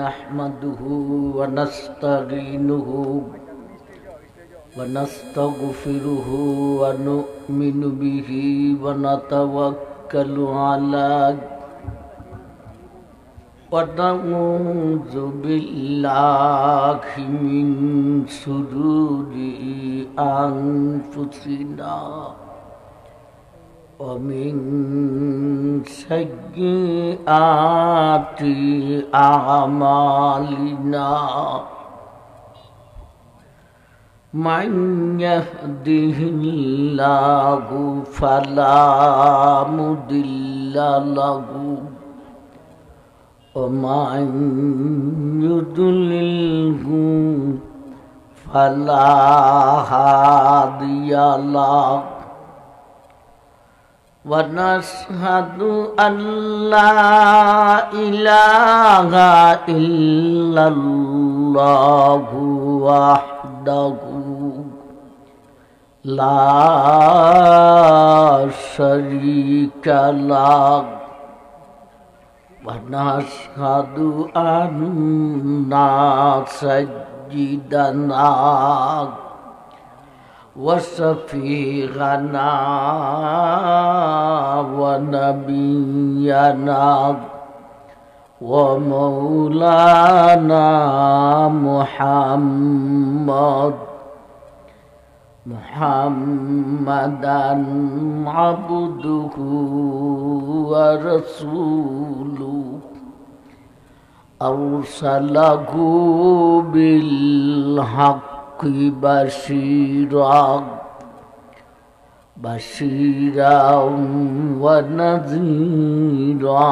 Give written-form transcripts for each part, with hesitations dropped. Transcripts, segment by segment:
नहमदुहु व नस्तईनुहु व नस्तगफिरुहु व नु'मिनु बिही व नतवक्कलु अलैहि व नऊज़ु बिल्लाहि मिन शुरूरि अनफुसिना वमिन सय्यिआति अअमालिना मन यहदिहिल्लाहु फला मुदिल्ल लहु वमन युद्लिल्हु फला हादिय लहु वनश्हदु अल्ला इलाहा इल्लल्लाहु वहदहु ला शरीका लहु वनश्हदु अन्ना सय्यिदना वशफीअना व नबिय्यना व मौलाना मुहम्मदन अब्दुहु व रसूलुहु अरसलहु बिल हक़ बशीरा व नज़ीरा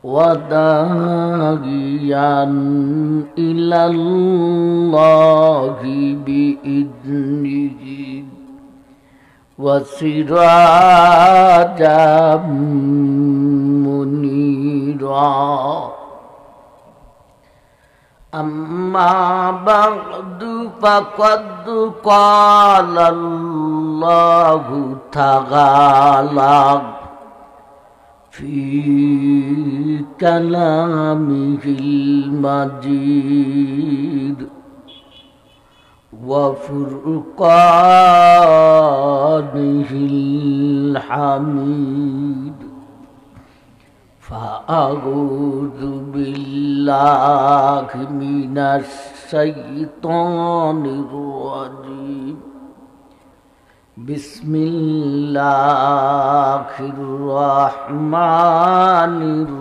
व दाइयन इलल्लाहि बिइज़्निही व सिराजम मुनीरा अम्मा बअदु फ़क़द क़ालल्लाहु तआला फ़ी कलामिहिल मजीद व फ़ुरक़ानिहिल हमीद फ़अऊज़ु बिल्लाहि मिनश शैतानिर रजीम बिस्मिल्लाहिर रहमानिर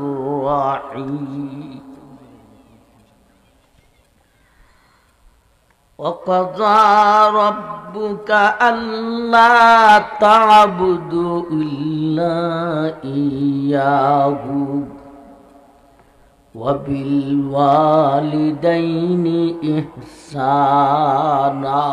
रहीम वक़ज़ा रब्बुका अल्ला तअबुदु इल्ला इय्याहु व बिल वालिदैनि इहसाना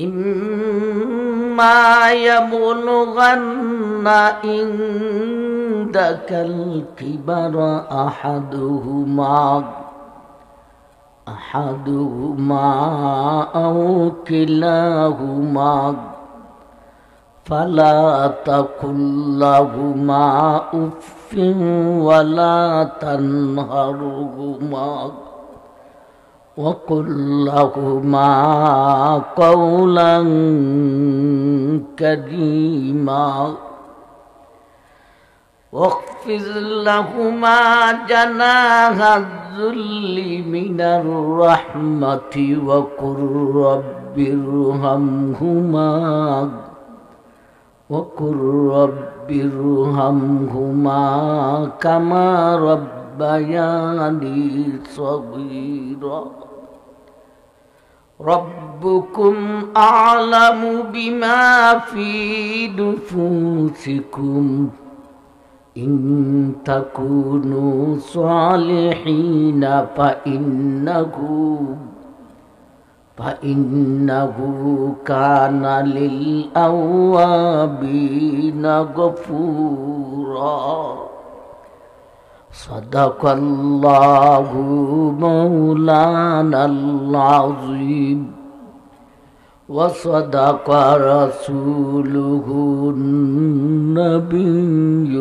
इम्मा यबलुगन्ना इंदकल किबरा अहदुहुमा औ किलाहुमा फला तकुल लहुमा उफ़्फ़िन वला तन्हरुहुमा वक़ुल लहुमा क़ौलन करीमा वख़्फ़िज़ लहुमा जनाह ज़ुल्लि मिनर रहमति वक़ुल रब्बिरहमहुमा कमा रब्बयानी सग़ीरा रब्बुकुम अअलमु बिमा फ़ी नुफ़ूसिकुम इन तकूनु सालिहीन फ़इन्नहु काना लिल अव्वाबीन गफ़ूरा सदक़ल्लाहु मौलानल अज़ीम وصدق رسوله النبي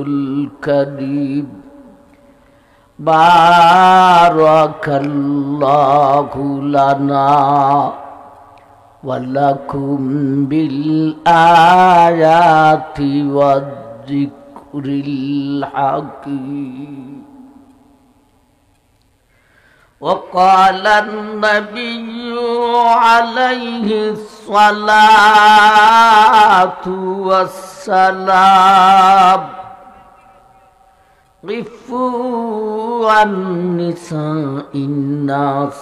الكريم بارك الله لنا ولكم بالآيات والذكر الحكيم. وقال النبي عليه الصلاة والسلام غفوا عن نساء الناس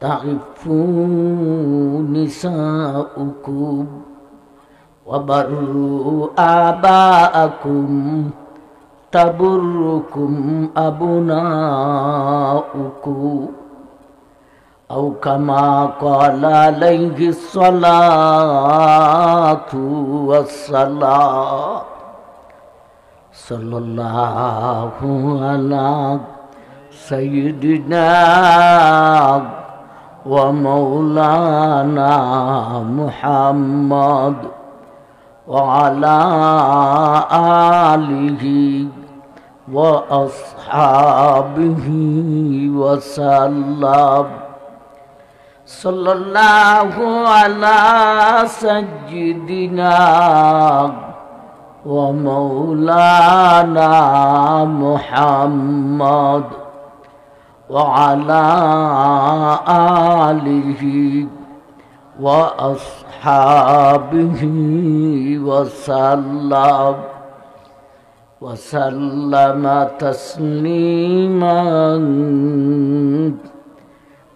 تعفوا نساؤكم وبروا آباءكم تبركم أبناؤكم أو كما قال عليه الصلاة والسلام. صلى الله على سيدنا ومولانا محمد وعلى آله وأصحابه وسلم. صلى الله على سيدنا ومولانا محمد وعلى آله وأصحابه وسلم وسلم تسليما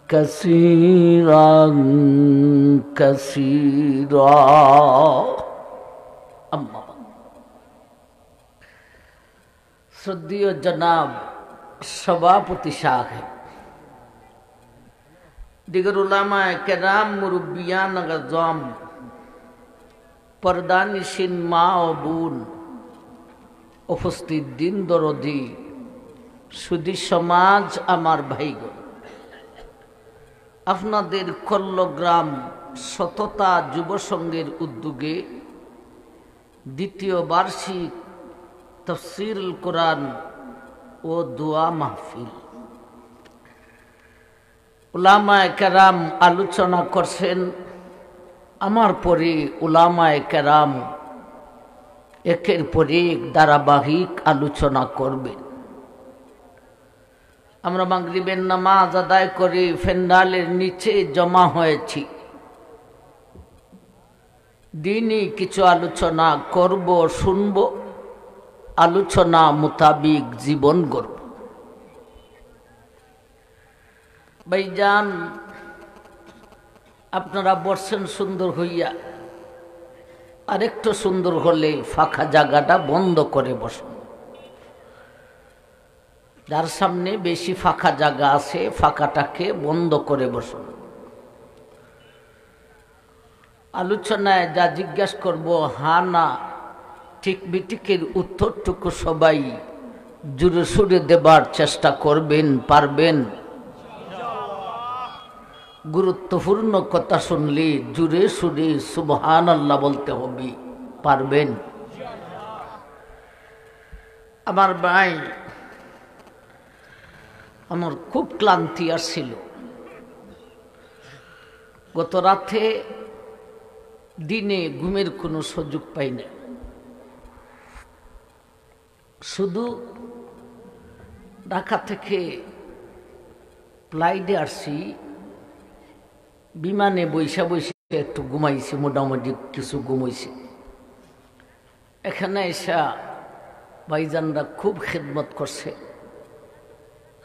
كثيرا كثيرا. أما শ্রদ্ধেয় জনাব সভাপতি সাহেব, দিগর উলামায়ে কেরাম, মুরব্বিয়ান আযম, পর্দানিশিন মা ও বোন, উপস্থিত দিন দরদি সুধী সমাজ, আমার ভাইগণ, আপনাদের কল্লগ্রাম সততা যুব সংঘের উদ্যোগে দ্বিতীয় বার্ষিক তাফসীরুল কোরআন ও দোয়া মাহফিল, উলামায়ে কেরাম আলোচনা করছেন। আমার পরে উলামায়ে কেরাম একের পর এক ধারাবাহিক আলোচনা করবেন। আমরা মাগরিবের নামাজ আদায় করে ফেন্ডালের নিচে জমা হয়েছি, দিনই কিছু আলোচনা করব, শুনব, আলোচনা মোতাবিক জীবন গড়ব। ভাইজান, আপনারা বসছেন সুন্দর হইয়া, আরেকটু সুন্দর হলে ফাঁকা জায়গাটা বন্ধ করে বসুন। যার সামনে বেশি ফাঁকা জায়গা আছে ফাঁকাটাকে বন্ধ করে বসুন। আলোচনায় যা জিজ্ঞাসা করব, হা না ঠিক বিটিকের উত্তরটুকু সবাই জুড়ে সুরে দেবার চেষ্টা করবেন, পারবেন? গুরুত্বপূর্ণ কথা শুনলে জুড়ে সুরে সুবহানাল্লাহ বলতে হবে, পারবেন? আমার ভাই, আমার খুব ক্লান্তি আসছিল। গত রাতে দিনে ঘুমের কোনো সুযোগ পাই না, শুধু ঢাকা থেকে ফ্লাইটে আসছি, বিমানে বৈশা বৈশা একটু ঘুমাইছি, মোটামুটি কিছু ঘুমাইছি। এখানে এসা ভাইজানরা খুব খেদমত করছে,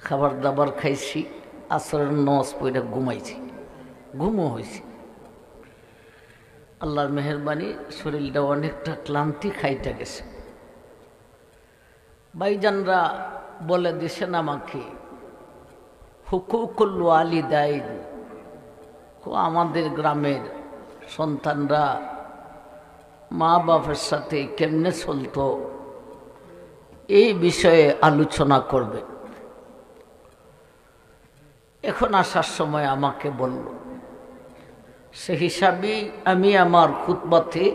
খাবার দাবার খাইছি, আসরের নামাজ পড়ে ঘুমাইছি, ঘুমও হয়েছে। আল্লাহর মেহেরবানি শরীরটা অনেকটা ক্লান্তি খাইতে গেছে। ভাইজানরা বলে দিয়েছেন আমাকে, হুকুকুল ওয়ালিদাইন, আমাদের গ্রামের সন্তানরা মা বাবার সাথে কেমনে চলতো এই বিষয়ে আলোচনা করবে। এখন আসার সময় আমাকে বলল, সে হিসাবে আমি আমার খুতবাতে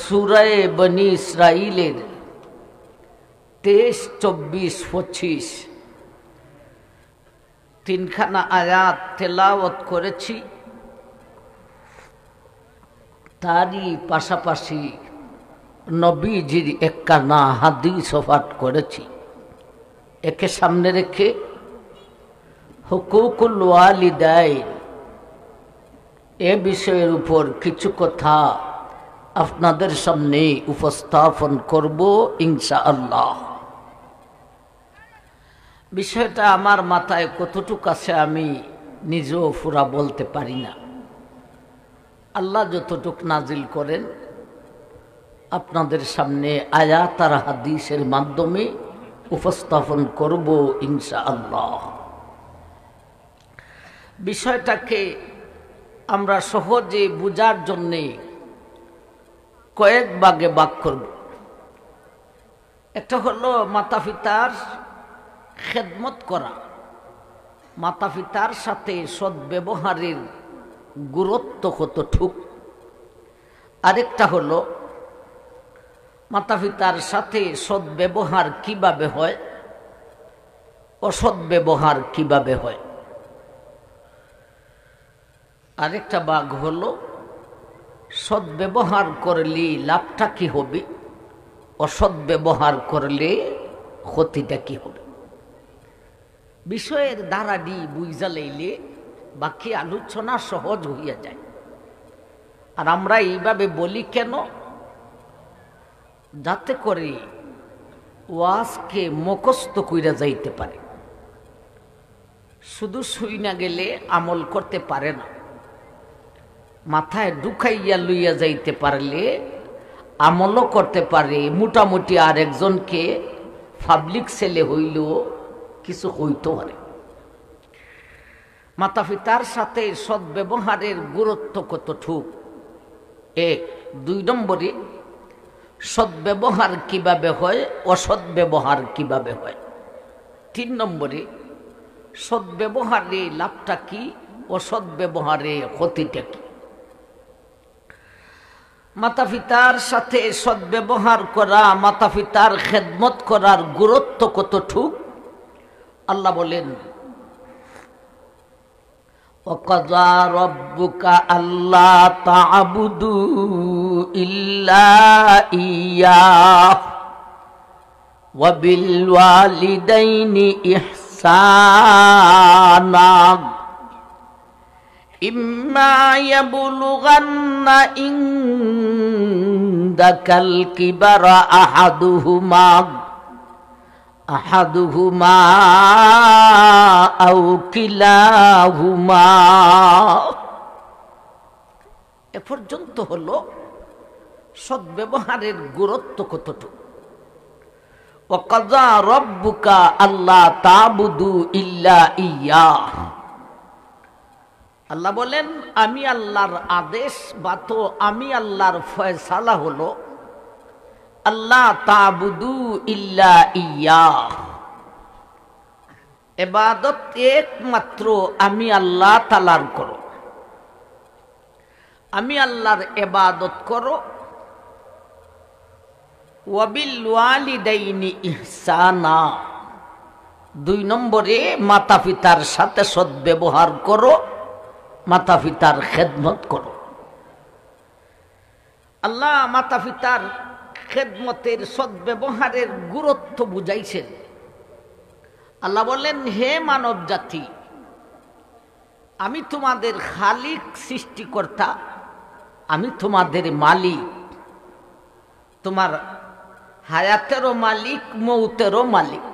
সূরায়ে বনি ইসরাইলের 23, 24, 25 তিনখানা আয়াত তেলাওয়াত করেছি। তারই পাশাপাশি নবীজির একখানা হাদিস পাঠ করেছি। একে সামনে রেখে হুকুকুল ওয়ালিদাইন এ বিষয়ের উপর কিছু কথা আপনাদের সামনে উপস্থাপন করব ইনশাআল্লাহ। বিষয়টা আমার মাথায় কতটুকু আছে আমি নিজেও পুরা বলতে পারি না। আল্লাহ যতটুক নাজিল করেন আপনাদের সামনে আয়াত আর হাদিসের মাধ্যমে উপস্থাপন করব ইনশাআল্লাহ। বিষয়টাকে আমরা সহজে বুঝার জন্যে কয়েক ভাগে ভাগ করব। একটা হলো মাতা পিতার খেদমত করা, মাতা পিতার সাথে সদ্ব্যবহারের গুরুত্ব কতটুক। আরেকটা হলো মাতা পিতার সাথে সদ্ব্যবহার কিভাবে হয়, অসদ্ব্যবহার কিভাবে হয়। আরেকটা ভাগ হলো সদ্ব্যবহার করলে লাভটা কি হবে, অসদ্ব্যবহার করলে ক্ষতিটা কি হবে। বিষয়ের ধারাটি বুঝা লইলে বাকি আলোচনা সহজ হইয়া যায়। আর আমরা এইভাবে বলি কেন, যাতে করে ওয়াজকে মুখস্থ কইরা যাইতে পারে। শুধু শুই না গেলে আমল করতে পারে না, মাথায় ঢুকাইয়া লইয়া যাইতে পারলে আমলও করতে পারে। মোটামুটি আর একজনকে পাবলিক ছেলে হইলেও কিছু হইতে পারে। মাতা পিতার সাথে সদ্ব্যবহারের গুরুত্ব কতটুক, 1। 2 নম্বরে সদ্ব্যবহার কিভাবে হয়, অসদ্ব্যবহার কিভাবে হয়। 3 নম্বরে সদ্ব্যবহারে লাভটা কি, অসদ্ব্যবহারে ক্ষতিটা কি। মাতা পিতার সাথে সদ্ব্যবহার করা, মাতা পিতার খেদমত করার গুরুত্ব কতটুক আল্লাহ বলেন, ওয়াকাযা রাব্বুকা আল্লা তা'বুদু ইল্লা ইয়্যাহু ওয়া বিল ওয়ালিদাইনি ইহসানা ইম্মা ইয়াবলুগান্না ইনদাকাল কিবারা আহাদুহুমা আউ কিলাহুমা। এ পর্যন্ত হলো সদ্ব্যবহারের গুরুত্ব কতটুকু। ওয়াকাযা রাব্বুকা আল্লা তা'বুদু ইল্লা ইয়্যাহু। আল্লাহ বলেন আমি আল্লাহর আদেশ বা তো আমি আল্লাহর ফয়সালা হলো আল্লাহ তা'বুদু ইল্লা ইয়্যাহু, ইবাদত একমাত্র আমি আল্লাহ তাআলার করো। আমি আল্লাহর ইবাদত করো। ওয়া বিল ওয়ালিদাইনি ইহসানা, 2 নম্বরে মাতা পিতার সাথে সদ্ব্যবহার করো, মাতা পিতার খেদমত করো। আল্লাহ মাতা পিতার খেদমতের সদ্ব্যবহারের গুরুত্ব বুঝাইছেন। আল্লাহ বলেন হে মানব জাতি, আমি তোমাদের খালিক সৃষ্টিকর্তা, আমি তোমাদের মালিক, তোমার হায়াতেরও মালিক, মৌতেরও মালিক।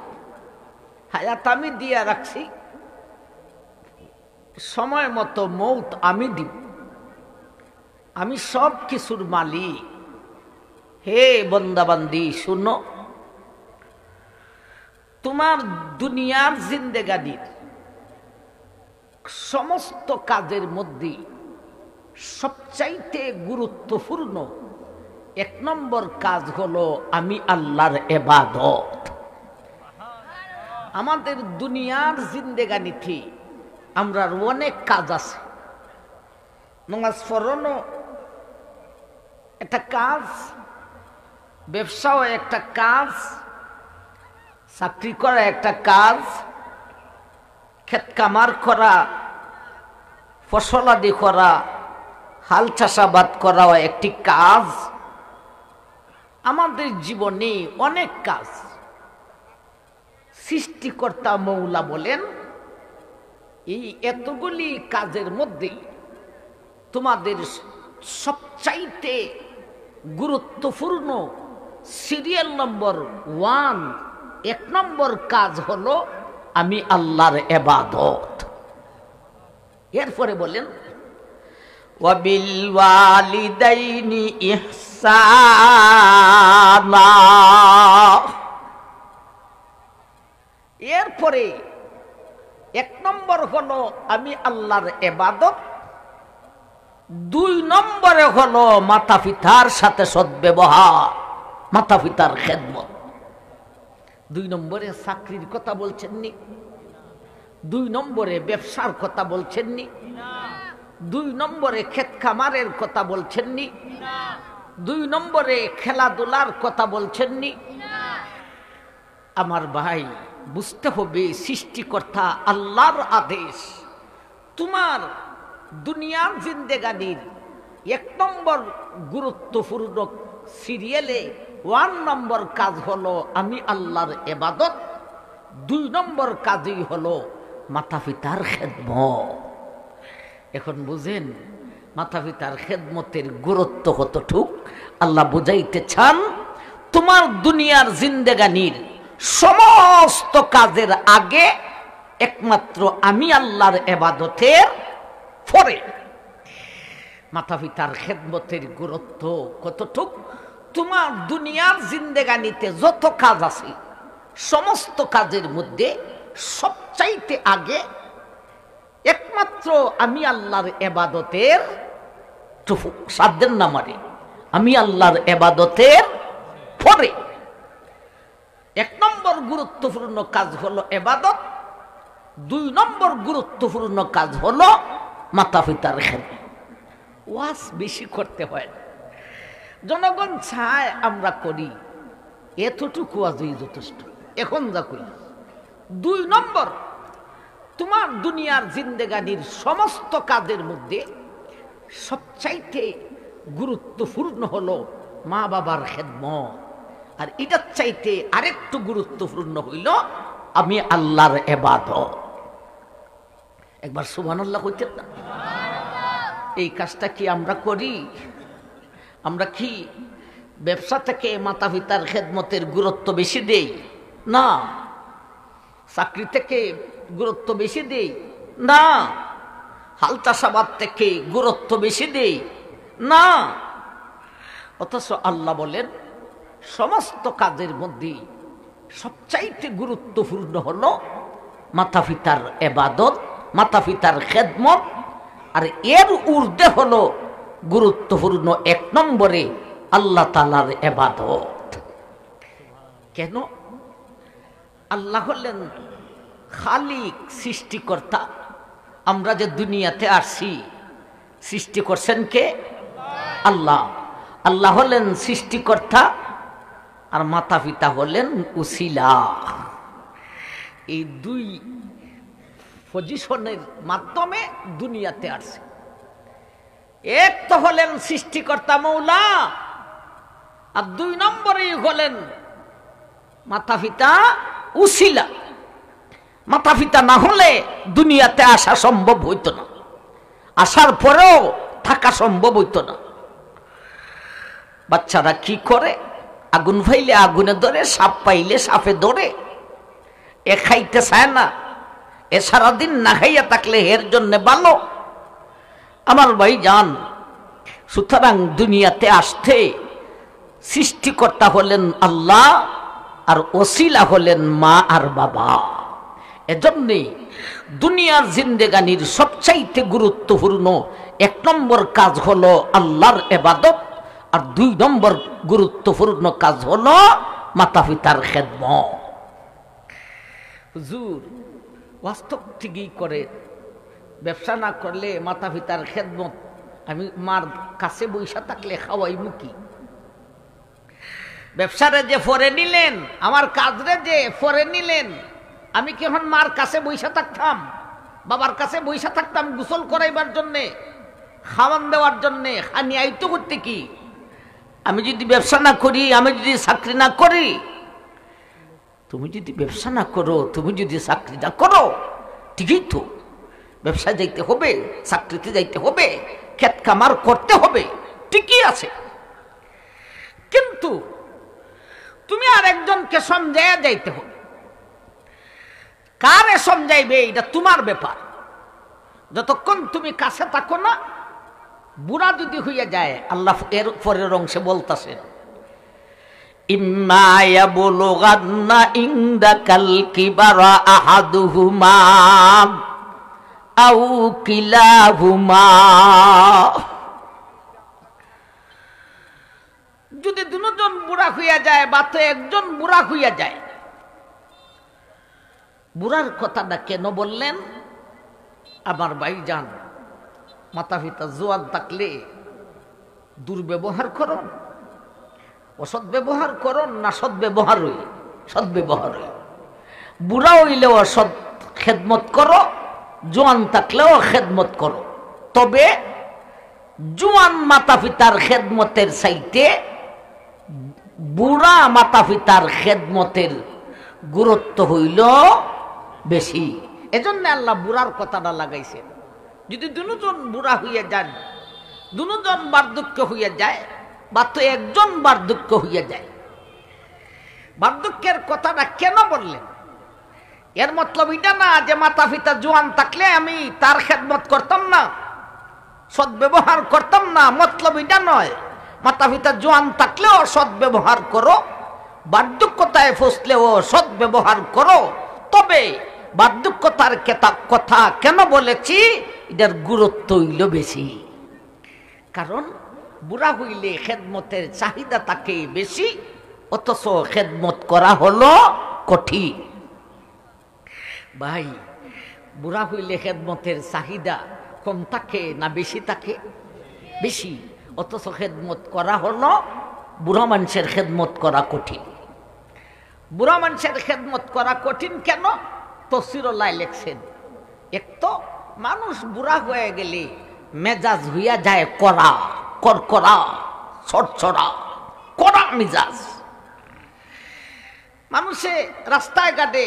হায়াত আমি দিয়া রাখছি, সময় মতো মৌত আমি দিব। আমি সব কিছুর মালিক। হে বন্দাবান্দি শুনো, তোমার দুনিয়ার জিন্দেগানির সমস্ত কাজের মধ্যে সবচাইতে গুরুত্বপূর্ণ 1 নম্বর কাজ হলো আমি আল্লাহর ইবাদত। আমাদের দুনিয়ার জিন্দেগানিতে আমরা অনেক কাজ আছে, নামাজ পড়ানো একটা কাজ, ব্যবসাও একটা কাজ, চাকরি করা একটা কাজ, ক্ষেত কামার করা, ফসলাদি করা, হাল চাষাবাদ করাও একটি কাজ। আমাদের জীবনে অনেক কাজ। সৃষ্টিকর্তা মৌলা বলেন, এই এতগুলি কাজের মধ্যে তোমাদের সবচাইতে গুরুত্বপূর্ণ সিরিয়াল নম্বর 1, 1 নম্বর কাজ হলো আমি আল্লাহর ইবাদত। এরপরে বলেন ওয়াবিল ওয়ালিদাইনি ইহসানা। এরপরে 1 নম্বর হলো আমি আল্লাহর ইবাদত, 2 নম্বরে হলো মাতা পিতার সাথে সদ্ব্যবহার, মাতা পিতার খেদমত। 2 নম্বরে চাকরির কথা বলছেন নি, 2 নম্বরে ব্যবসার কথা বলছেন নি, 2 নম্বরে ক্ষেত খামারের কথা বলছেন নি, 2 নম্বরে খেলাধুলার কথা বলছেন নি। আমার ভাই, বুঝতে হবে সৃষ্টিকর্তা আল্লাহর আদেশ। তোমার দুনিয়ার জিন্দেগানির 1 নম্বর গুরুত্বপূর্ণ সিরিয়ালে 1 নম্বর কাজ হলো আমি আল্লাহর ইবাদত, 2 নম্বর কাজই হলো মাতা পিতার খেদমত। এখন বুঝেন মাতা পিতার খেদমতের গুরুত্ব কতটুক। আল্লাহ বুঝাইতে চান, তোমার দুনিয়ার জিন্দেগানির সমস্ত কাজের আগে একমাত্র আমি আল্লাহর ইবাদতের পরে মাতা পিতার খেদমতের গুরুত্ব কতটুক। তোমার দুনিয়ার জিন্দেগানিতে যত কাজ আছে সমস্ত কাজের মধ্যে সবচাইতে আগে একমাত্র আমি আল্লাহর ইবাদতের সাধ্যের নামারে আমি আল্লাহর ইবাদতের পরে 1 নম্বর গুরুত্বপূর্ণ কাজ হলো ইবাদত, 2 নম্বর গুরুত্বপূর্ণ কাজ হলো মাতা পিতার খেদমত। ওয়াজ বেশি করতে হয় না, জনগণ চায় আমরা করি, এতটুকু ওয়াজই যথেষ্ট। এখন যা করি 2 নম্বর, তোমার দুনিয়ার জিন্দেগানির সমস্ত কাজের মধ্যে সবচাইতে গুরুত্বপূর্ণ হলো মা বাবার খেদমত, আর এটার চাইতে আরেকটু গুরুত্বপূর্ণ হইল আমি আল্লাহর ইবাদত। একবার সুবহানাল্লাহ কইতেন না? এই কাজটা কি আমরা করি? আমরা কি ব্যবসা থেকে মাতা পিতার খেদমতের গুরুত্ব বেশি দেই? না। চাকরি থেকে গুরুত্ব বেশি দেই? না। হাল চাষাবাদ থেকে গুরুত্ব বেশি দেই? না। অথচ আল্লাহ বলেন সমস্ত কাজের মধ্যে সবচাইতে গুরুত্বপূর্ণ হলো মাতা পিতার ইবাদত, মাতা পিতার খেদমত, আর এর ঊর্ধ্বে হলো গুরুত্বপূর্ণ 1 নম্বরে আল্লাহ তাআলার ইবাদত। কেন? আল্লাহ হলেন খালিক, সৃষ্টিকর্তা। আমরা যে দুনিয়াতে আসছি সৃষ্টি করছেন কে? আল্লাহ। আল্লাহ হলেন সৃষ্টিকর্তা, আর মাতা পিতা হলেন উসিলা। এই 2 পজিশনের মাধ্যমে দুনিয়াতে আসছে। এক তো হলেন সৃষ্টিকর্তা মৌলা, আর 2 নম্বরেই হলেন মাতা পিতা উসিলা। মাতা পিতা না হলে দুনিয়াতে আসা সম্ভব হইত না, আসার পরেও থাকা সম্ভব হইত না। বাচ্চারা কি করে? আগুন পাইলে আগুনে ধরে, সাপ পাইলে সাপে ধরে। এ খাইতে চায় না, এ সারাদিন না খাইয়া থাকলে এর জন্য ভালো। আমার ভাই জান, সুতরাং দুনিয়াতে আসতে সৃষ্টিকর্তা হলেন আল্লাহ, আর ওসিলা হলেন মা আর বাবা। এজন্যে দুনিয়ার জিন্দেগানির সবচাইতে গুরুত্বপূর্ণ 1 নম্বর কাজ হলো আল্লাহর ইবাদত, আর 2 নম্বর গুরুত্বপূর্ণ কাজ হলো মাতা পিতার খেদমত। হুজুর বাস্তব ঠিকই করে, ব্যবসা না করলে মাতা পিতার খেদমত আমি মার কাছে বৈশা থাকলে খাওয়াইমু কি? ব্যবসারে যে ফরে নিলেন, আমার কাজরে যে ফরে নিলেন, আমি কি এখন মার কাছে বৈশা থাকতাম, বাবার কাছে বৈশা থাকতাম গোসল করাইবার জন্যে, খাওয়ান দেওয়ার জন্যে? খানি আইতো করতে কি? আমি যদি ব্যবসা না করি, আমি যদি চাকরি না করি, তুমি যদি ব্যবসা না করো, তুমি যদি চাকরি না করো, ঠিকই তো, ব্যবসায় যাইতে হবে, চাকরিতে যাইতে হবে, ক্ষেত কামার করতে হবে, ঠিকই আছে। কিন্তু তুমি আর একজনকে সমঝাইয়া যাইতে হবে। কারে সমঝাইবে এটা তোমার ব্যাপার। যতক্ষণ তুমি কাছে থাকো না, বুড়া যদি হইয়া যায়, আল্লাহ এর পরের অংশে বলতেছেন, ইম্মা ইয়াবলুগান্না ইনদাকাল কিবারা আহাদুহুমা আও কিলাহুমা। যদি দুজন বুড়া হইয়া যায় বা তো একজন বুড়া হইয়া যায়, বুড়ার কথাটা কেন বললেন? আমার ভাইজান, মাতা পিতা জোয়ান থাকলে দুর্ব্যবহার করুন, অসৎ ব্যবহার করুন না সৎ ব্যবহার হই? সৎ ব্যবহার হই। বুড়া হইলেও অসৎ খেদমত করো, জোয়ান থাকলেও খেদমত করো। তবে জোয়ান মাতা পিতার খেদমতের চাইতে বুড়া মাতা পিতার খেদমতের গুরুত্ব হইল বেশি। এজন্য আল্লাহ বুড়ার কথাটা লাগাইছে। যদি দুজন বুড়া হইয়া যান, দুজন বার্ধক্য হইয়া যায় বা তো একজন বার্ধক্য হইয়া যায়, বার্ধক্যের কথাটা কেন বললেন? এর মতলব এটা না যে মাতা পিতা জোয়ান থাকলে আমি তার খেদমত করতাম না, সৎ ব্যবহার করতাম না, মতলব এটা নয়। মাতা পিতা জোয়ান থাকলেও সৎ ব্যবহার করো, বার্ধক্যতায় ফসলেও সৎ ব্যবহার করো। তবে বার্ধক্যতার কথা কেন বলেছি? এটার গুরুত্ব হইল বেশি। কারণ বুড়া হইলে খেদমতের চাহিদা থাকে বেশি, অথচ খেদমত করা হলো কঠিন। ভাই, বুড়া হইলে খেদমতের চাহিদা কম থাকে না বেশি থাকে? বেশি। অথচ খেদমত করা হলো, বুড়া মানুষের খেদমত করা কঠিন। বুড়া মানুষের খেদমত করা কঠিন কেন? তফসিরুল্লাহ লেখছেন, এক তো মানুষ বুড়া হয়ে গেলে মেজাজ হইয়া যায় কড়া, করকড়া, ছড়ছড়া, কড়া মেজাজ। মানুষে রাস্তায় ঘাটে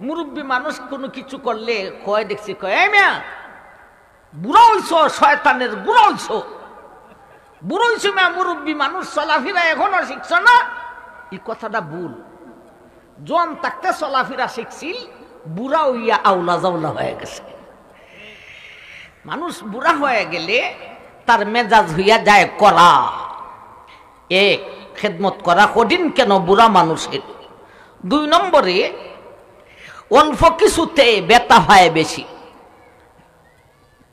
মুরব্বী মানুষ কোনো কিছু করলে কয় দেখছি, কয় মিয়া বুড়া হইছ, শয়তানের বুড়া হইছ, বুড়ো হইছ মিয়া, মুরব্বী মানুষ চলাফেরা এখনো শিখছ না। এই কথাটা ভুল। জোয়ান থাকতে চলাফেরা শিখছিল, বুড়া হইয়া আউলা জাউলা হয়ে গেছে। মানুষ বুড়া হয়ে গেলে তার মেজাজ হইয়া যায় কড়া। এক, খেদমত করা কঠিন কেন বুড়া মানুষের? 2 নম্বরে, অল্প কিছুতে ব্যথা হয় বেশি।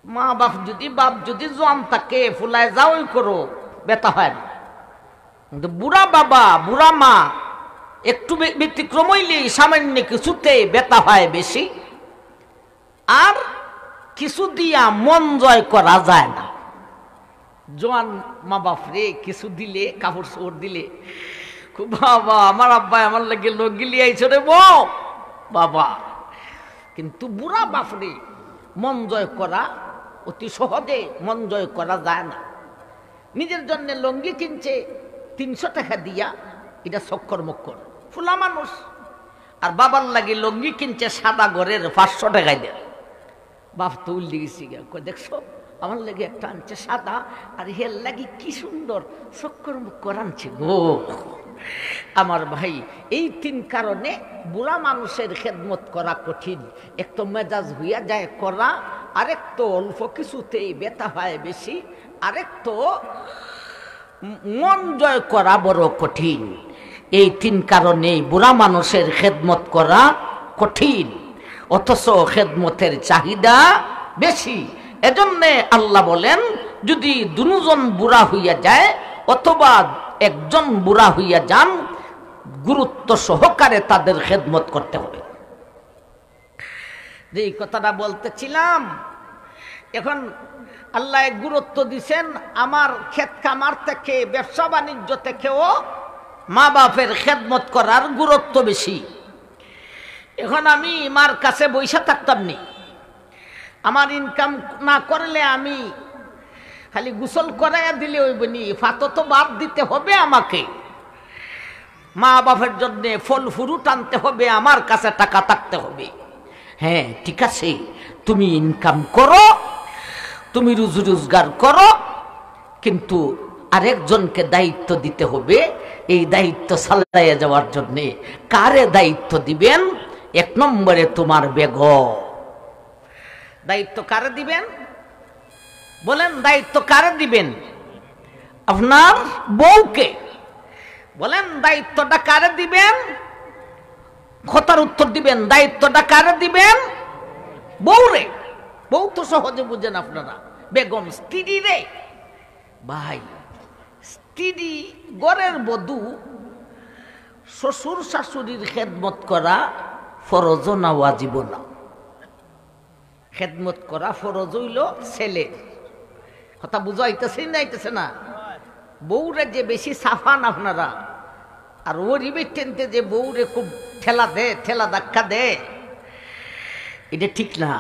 মা বাপ যদি জোয়ান থাকে, ফুলায় যাওই করো, ব্যথা হয় না। কিন্তু বুড়া বাবা বুড়া মা একটু ব্যতিক্রম হইলে সামান্য কিছুতে ব্যথা হয় বেশি। আর কিছু দিয়া মন জয় করা যায় না। জোয়ান মা বাপ রে কিছু দিলে, কাপড় চোপড় দিলে, খুব বাবা আমার আব্বা আমার লাগে লোক গিলি আইছো রে বউ বাবা। কিন্তু বুড়া বাপ রে মন জয় করা অতি সহজে মন জয় করা যায় না। নিজের জন্য লঙ্গি কিনছে 300 টাকা দিয়া, এটা চক্কর মক্কর ফুলা মানুষ। আর বাবার লাগে লঙ্গি কিনছে সাদা ঘরের 500 টাকায় দেয়। বাপ তো উল্লে গেছি, দেখছো আমার লাগে একটা আনছে সাদা, আর হের লাগি কি সুন্দর চক্কর মক্কর আনছে গো। আমার ভাই, এই 3 কারণে বুড়া মানুষের খেদমত করা কঠিন। এক তো মেজাজ হইয়া যায় করা, আরেক তো অল্প কিছুতেই ব্যথা হয় বেশি, আরেক তো মন জয় করা বড় কঠিন। এই 3 কারণে বুড়া মানুষের খেদমত করা কঠিন, অথচ খেদমতের চাহিদা বেশি। এজন্যে আল্লাহ বলেন, যদি 2 জন বুড়া হইয়া যায় অথবা একজন বুড়া হইয়া যান, গুরুত্ব সহকারে তাদের খেদমত করতে হবে। যে কথাটা বলতেছিলাম, এখন আল্লাহ গুরুত্ব দিছেন আমার ক্ষেত খামার থেকে ব্যবসা বাণিজ্য থেকেও মা বাপের খেদমত করার গুরুত্ব বেশি। এখন আমি মার কাছে বইসা থাকতাম নি, আমার ইনকাম না করলে আমি খালি গোসল করাইয়া দিলে হইব নি, ফাতো তো বাদ দিতে হবে আমাকে, মা বাপের জন্য ফল ফুরুট আনতে হবে, আমার কাছে টাকা থাকতে হবে। হ্যাঁ ঠিক আছে, তুমি ইনকাম করো, তুমি রুজি রোজগার করো, কিন্তু আরেকজনকে দায়িত্ব দিতে হবে। এই দায়িত্ব চালাইয়া যাওয়ার জন্য কারে দায়িত্ব দিবেন? এক নম্বরে তোমার বেগম। দায়িত্ব কারে দিবেন বলেন? দায়িত্ব কারে দিবেন? আপনার বউকে। বলেন দায়িত্বটা কারে দিবেন? কথার উত্তর দিবেন, দায়িত্বটা কারে দিবেন? বউরে। বউ তো সহজে বুঝেন আপনারা, বেগম স্ত্রী রে। ভাই স্ত্রী ঘরের বধূ, শ্বশুর শাশুড়ির খেদমত করা ফরজ না ওয়াজিব না? খেদমত করা ফরজ হইল ছেলে। কথা বুঝাইতেছে না আইতেছে না? বউরে যে বেশি সাফান আপনারা, আর ওরিবে টেনতে যে বউরে খুব ঠেলা দে, ঠেলা ধাক্কা দে, এটা ঠিক না।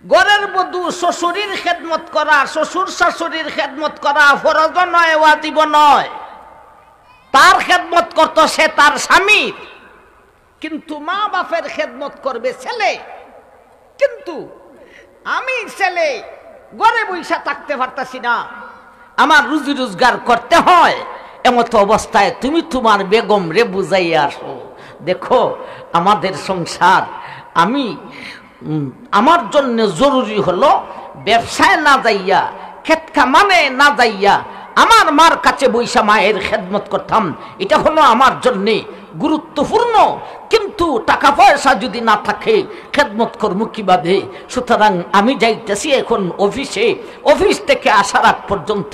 ঘরের বধূ শ্বশুরের খেদমত করা, শ্বশুর শাশুড়ির খেদমত করা ফরজ নয়, ওয়াজিব নয়। তার খেদমত করতো সে তার স্বামীর, কিন্তু মা বাপের খেদমত করবে ছেলে। কিন্তু আমি ছেলে ঘরে বৈশা থাকতে পারতাছি না, আমার রুজি রোজগার করতে হয়, এমত অবস্থায় তুমি তোমার বেগম রে বুঝাইয়া আসো, দেখো আমাদের সংসার, আমি আমার জন্য জরুরি হলো ব্যবসায় না যাইয়া, ক্ষেত খামারে না যাইয়া আমার মার কাছে বৈশা মায়ের খেদমত করতাম, এটা হলো আমার জন্য গুরুত্বপূর্ণ। কিন্তু টাকা পয়সা যদি না থাকে খেদমত করবো কিভাবে? সুতরাং আমি যাইতেছি এখন অফিসে, অফিস থেকে আসার আগ পর্যন্ত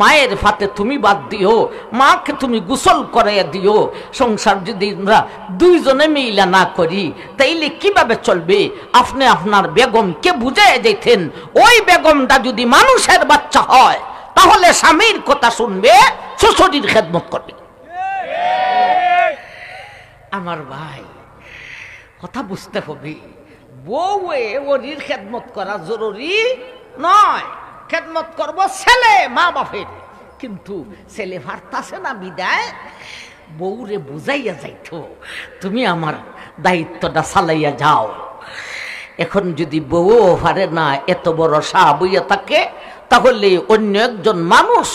মায়ের ফাতে তুমি বাদ দিও, মাকে তুমি গোসল করাইয়া দিও। সংসার যদি আমরা দুইজনে মিলা না করি তাইলে কিভাবে চলবে? আপনি আপনার বেগমকে বুঝাইয়া যাইতেন, ওই বেগমটা যদি মানুষের বাচ্চা হয় তাহলে স্বামীর কথা শুনবে, শ্বশুরের খেদমত করবে। আমার ভাই কথা বুঝতে হবে, বউয়ে ওরির খেদমত করা জরুরি নয়, খেদমত করব ছেলে মা বাপের। কিন্তু ছেলে ভারতাছে না বিদায় বউরে বুঝাইয়া যাইতো, তুমি আমার দায়িত্বটা চালাইয়া যাও। এখন যদি বউ পারে না, এত বড় সাহাবইয়া থাকে, তাহলে অন্য একজন মানুষ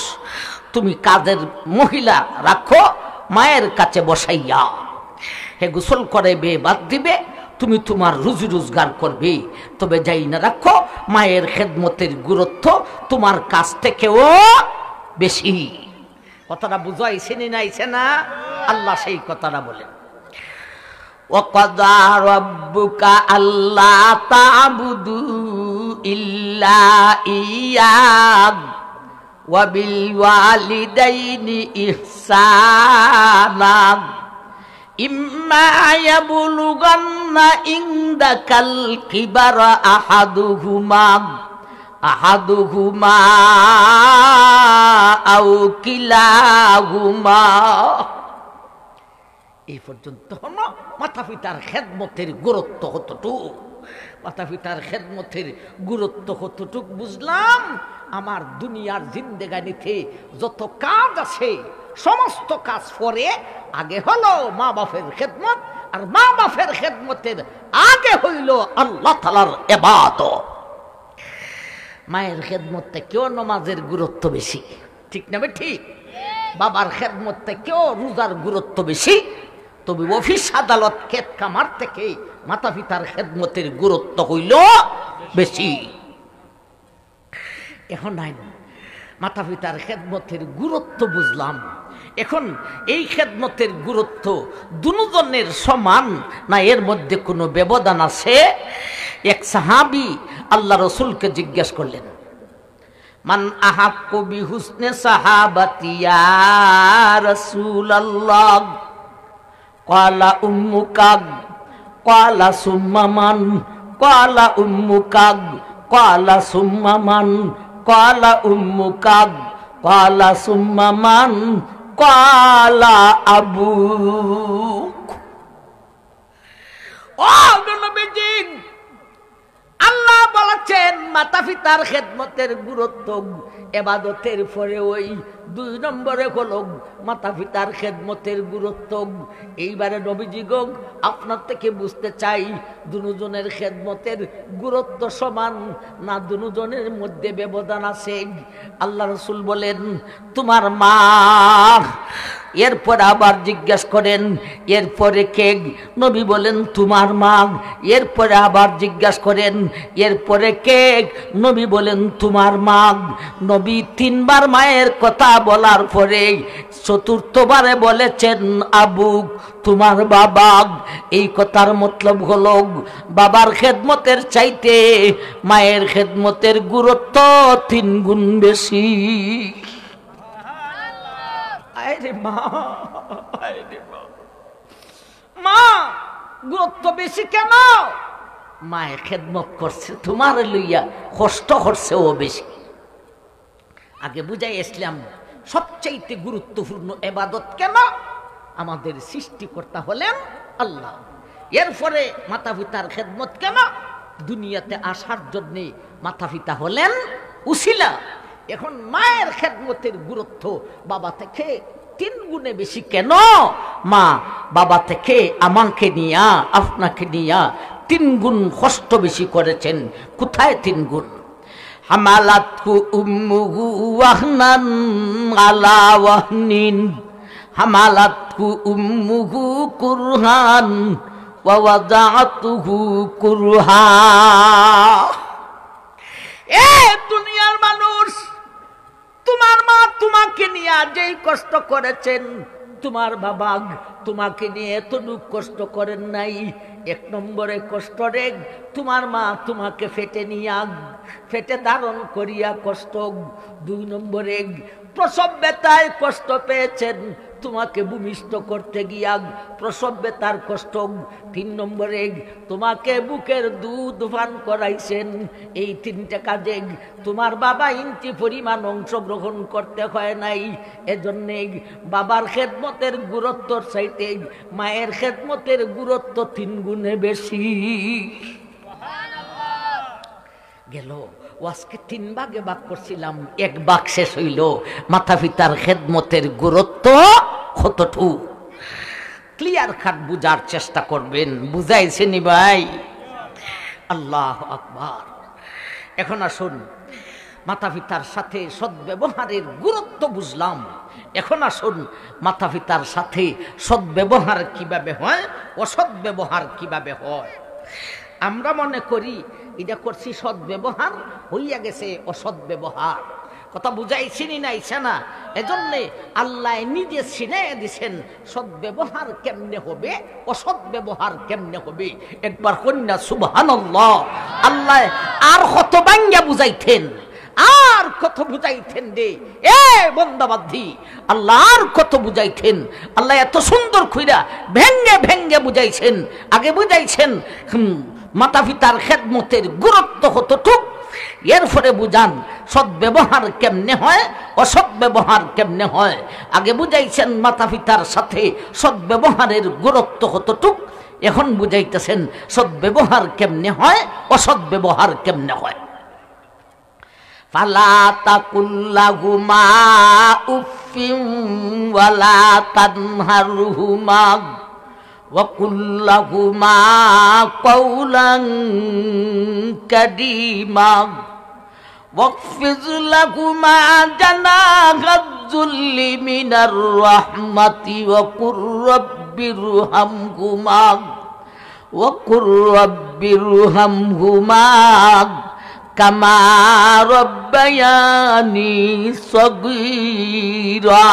তুমি কাজের মহিলা রাখো, মায়ের কাছে বসাইয়া হে গোসল করাইবে, বাদ দিবে, তুমি তোমার রুজি রোজগার করবে। তবে যাই না রাখো, মায়ের খেদমতের গুরুত্ব তোমার কাছ থেকেও বেশি। কথাটা বুঝাইছে না আইছে না? আল্লাহ সেই কথাটা বলেন, ওয়াকাদা রাব্বুকা আল্লা তা'বুদু ইল্লা ইয়্যাহু ওয়া বিল ওয়ালিদাইনি ইহসানা ইম্মা ইয়াবলুগান্না ইনদাকাল কিবারা আহাদুহুমা আও কিলাহুমা। এই পর্যন্ত হলো মাতা পিতার খেদমতের গুরুত্ব কতটুকু। মাতা পিতার খেদমতের গুরুত্ব কতটুকু বুঝলাম। আমার দুনিয়ার জিন্দেগানিতে যত কাজ আছে সমস্ত কাজ পরে, আগে হলো মা বাপের খেদমত, আর মা বাপের খেদমতের আগে হইল আল্লাহ তাআলার ইবাদত। মায়ের খেদমত থেকেও নামাজের গুরুত্ব বেশি, ঠিক না? ঠিক। বাবার খেদমত থেকেও রোজার গুরুত্ব বেশি। তবে অফিস আদালত ক্ষেত খামার থেকে মাতা পিতার খেদমতের গুরুত্ব হইল বেশি। এখন নাই মাতা পিতার খেদমতের গুরুত্ব বুঝলাম। এখন এই খেদমতের গুরুত্ব দুজনের সমান না এর মধ্যে কোনো ব্যবধান আছে? এক সাহাবী আল্লাহ রসুলকে জিজ্ঞেস করলেন, মান আহাক্কু বিহুসনে সাহাবাতি ইয়া রাসূলুল্লাহ? ক্বালা উম্মুকা, ক্বালা সুম্মা মান, ক্বালা উম্মুকা ক্বালা সুম্মা মান ক্বালা উম্মুকা ক্বালা সুম্মা মান ক্বালা আবুক। ও নবীজি, আল্লাহ বলেছেন মাতা পিতার খেদমতের গুরুত্ব ইবাদতের পরে ওই 2 নম্বরে হলো মাতা পিতার খেদমতের গুরুত্ব। এইবারে নবীজি গো আপনার থেকে বুঝতে চাই দুজনের খেদমতের গুরুত্ব সমান না দুজনের মধ্যে ব্যবধান আছে? আল্লাহ রাসূল বলেন তোমার মা। এরপর আবার জিজ্ঞেস করেন এরপরে কে? নবী বলেন তোমার মা। এরপরে আবার জিজ্ঞাসা করেন এরপরে কে? নবী বলেন তোমার মা। নবী 3 বার মায়ের কথা বলার পরে 4র্থবারে বলেছেন আবুক, তোমার বাবা। এই কথার মতলব হলো বাবার খেদমতের চাইতে মায়ের খেদমতের গুরুত্ব 3 গুণ বেশি। মা গুরুত্ব বেশি কেন? মায়ের খেদমত করছে তোমার লইয়া, কষ্ট করছে ও বেশি। আগে বুঝাই ইসলাম সবচাইতে গুরুত্বপূর্ণ ইবাদত কেন? আমাদের সৃষ্টিকর্তা হলেন আল্লাহ। এরপরে মাতা পিতার খেদমত কেন? দুনিয়াতে আসার জন্য মাতা পিতা হলেন উসিলা। এখন মায়ের খেদমতের গুরুত্ব বাবা থেকে 3 গুণে বেশি কেন? মা বাবা থেকে আমাকে নিয়া আপনাকে নিয়া 3 গুণ কষ্ট বেশি করেছেন। কোথায় 3 গুণ? হামালাতহু উম্মুহু ওয়াহনান আলা ওয়াহনিন হামালাতহু উম্মুহু কুরহান ওয়া ওয়াদাআতুহু কুরহা। এ দুনিয়ার মানুষ, তোমার মা তোমাকে নিয়ে যেই কষ্ট করেছেন, তোমার বাবা তোমাকে নিয়ে এতটুক কষ্ট করেন নাই। 1 নম্বরে কষ্ট রে তোমার মা তোমাকে ফেটে ধারণ করিয়া কষ্ট। 2 নম্বরে প্রসব ব্যথায় কষ্ট পেয়েছেন, তোমাকে ভূমিষ্ঠ করতে গিয়া প্রসব ব্যথার কষ্ট। 3 নম্বরে তোমাকে বুকের দুধ পান করাইছেন। এই 3টে কাজে তোমার বাবা ইঞ্চি পরিমাণ অংশগ্রহণ করতে হয় নাই। এজন্য বাবার খেদমতের গুরুত্বর চাইতে মায়ের খেদমতের গুরুত্ব 3 গুণে বেশি। গেল আজকে 3 ভাগে ভাগ করছিলাম, 1 ভাগ শেষ হইল। মাতা পিতার খেদমতের গুরুত্ব কতটুকু ক্লিয়ার কাট বুঝার চেষ্টা করবেন। বুঝাইছেনি ভাই? আল্লাহু আকবার। এখন আসুন মাতা পিতার সাথে সদ্ব্যবহারের গুরুত্ব বুঝলাম। এখন আসুন মাতা পিতার সাথে সদ্ব্যবহার কিভাবে হয়, অসৎ ব্যবহার কিভাবে হয়। আমরা মনে করি এটা করছি সদ্ব্যবহার, হইয়া গেছে অসৎ ব্যবহার। কথা বুঝাইছিনি না ইসানা? এজন্যে আল্লাহ নিজে ছিনাইয়া দিছেন সদ্ব্যবহার কেমনে হবে, অসৎ ব্যবহার কেমনে হবে। একবার কন্যা সুবহানাল্লাহ। আল্লাহ আর কত বাঙ্গা বুঝাইতেন, আর কত বুঝাইতেন রে এ বন্দাবাদ্ধি। আল্লাহ আর কত বুঝাইতেন। আল্লাহ এত সুন্দর কইরা ভেঙ্গে ভেঙ্গে বুঝাইছেন। আগে বুঝাইছেন মাতা পিতার খেদমতের গুরুত্ব কতটুক, এরপরে বুঝান সদ্ব্যবহার কেমনে হয়, অসৎ ব্যবহার কেমনে হয়। আগে বুঝাইছেন মাতা পিতার সাথে সদ্ব্যবহারের গুরুত্ব কতটুক, এখন বুঝাইতেছেন সদ্ব্যবহার কেমনে হয়, অসৎ ব্যবহার কেমনে হয়। ফালা তাকুল্লাহুমা উফিন ওয়ালা তানহারহুমা ওয়া কুল্লাহুমা কাওলান কারীমা ওয়াকফিজ লাহুমা জানাহাজ যুল্লি মিনার রাহমাতি ওয়া কুর রাব্বিরহামহুমা কামা রাব্বায়ানি সগীরা।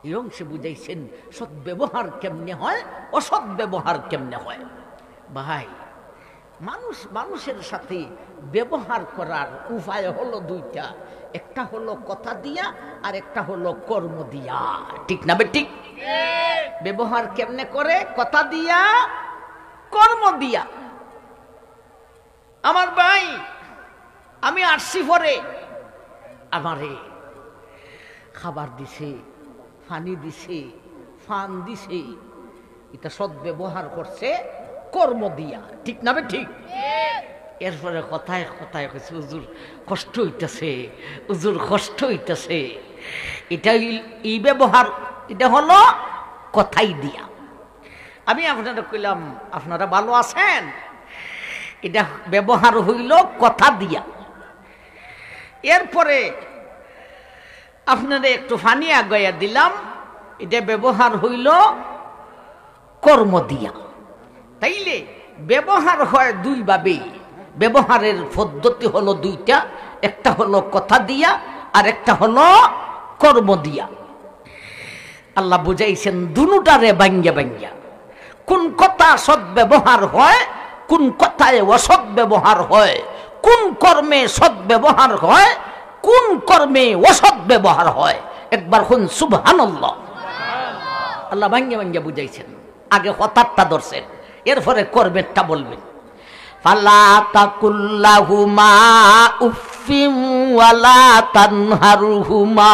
এই অংশে বুঝাইছেন সদ্ব্যবহার কেমনে হয়, অসৎ ব্যবহার কেমনে হয়। ভাই মানুষের সাথে ব্যবহার করার উপায় হলো 2টা, একটা হলো কথা দিয়া আর একটা হলো কর্ম দিয়া। ঠিক না বে ঠিক? ব্যবহার কেমনে করে? কথা দিয়া, কর্ম দিয়া। আমার ভাই, আমি আসছি পরে আমারে খাবার দিছে, পানি দিছে, ফান দিছে, এটা সদ্ব্যবহার করছে কর্ম দিয়া, ঠিক না? ঠিক। এরপরে কথায় কথায় কইছে, হুজুর কষ্ট হইতেছে, হুজুর কষ্ট হইতেছে। এটা এই ব্যবহার, এটা হলো কথাই দিয়া। আমি আপনারা কইলাম, আপনারা ভালো আছেন? এটা ব্যবহার হইল কথা দিয়া। এরপরে আপনারা একটু পানি আগাইয়া দিলাম, এটা ব্যবহার হইল কর্ম দিয়া। তাইলে ব্যবহার হয় দুই ভাবে। ব্যবহারের পদ্ধতি হলো দুইটা, একটা হলো কথা দিয়া আর একটা হলো কর্ম দিয়া। আল্লাহ বুঝাইছেন দুটারে বাঙ্গা বাঙ্গা, কোন কথা সদ্ব্যবহার হয়, কোন কথায় অসৎ ব্যবহার হয়, কোন কর্মে সদ্ব্যবহার হয়, কোন কর্মে অসৎ ব্যবহার হয়। একবার শুন সুবহানাল্লাহ। আল্লাহ বাঙ্গা বাঙ্গা বুঝাইছেন। আগে কথাটা ধরছেন, এরপরে কর্মেরটা বলবেন। ফালা তাকুল্লাহুমা উফিম ওয়ালা তানহারহুমা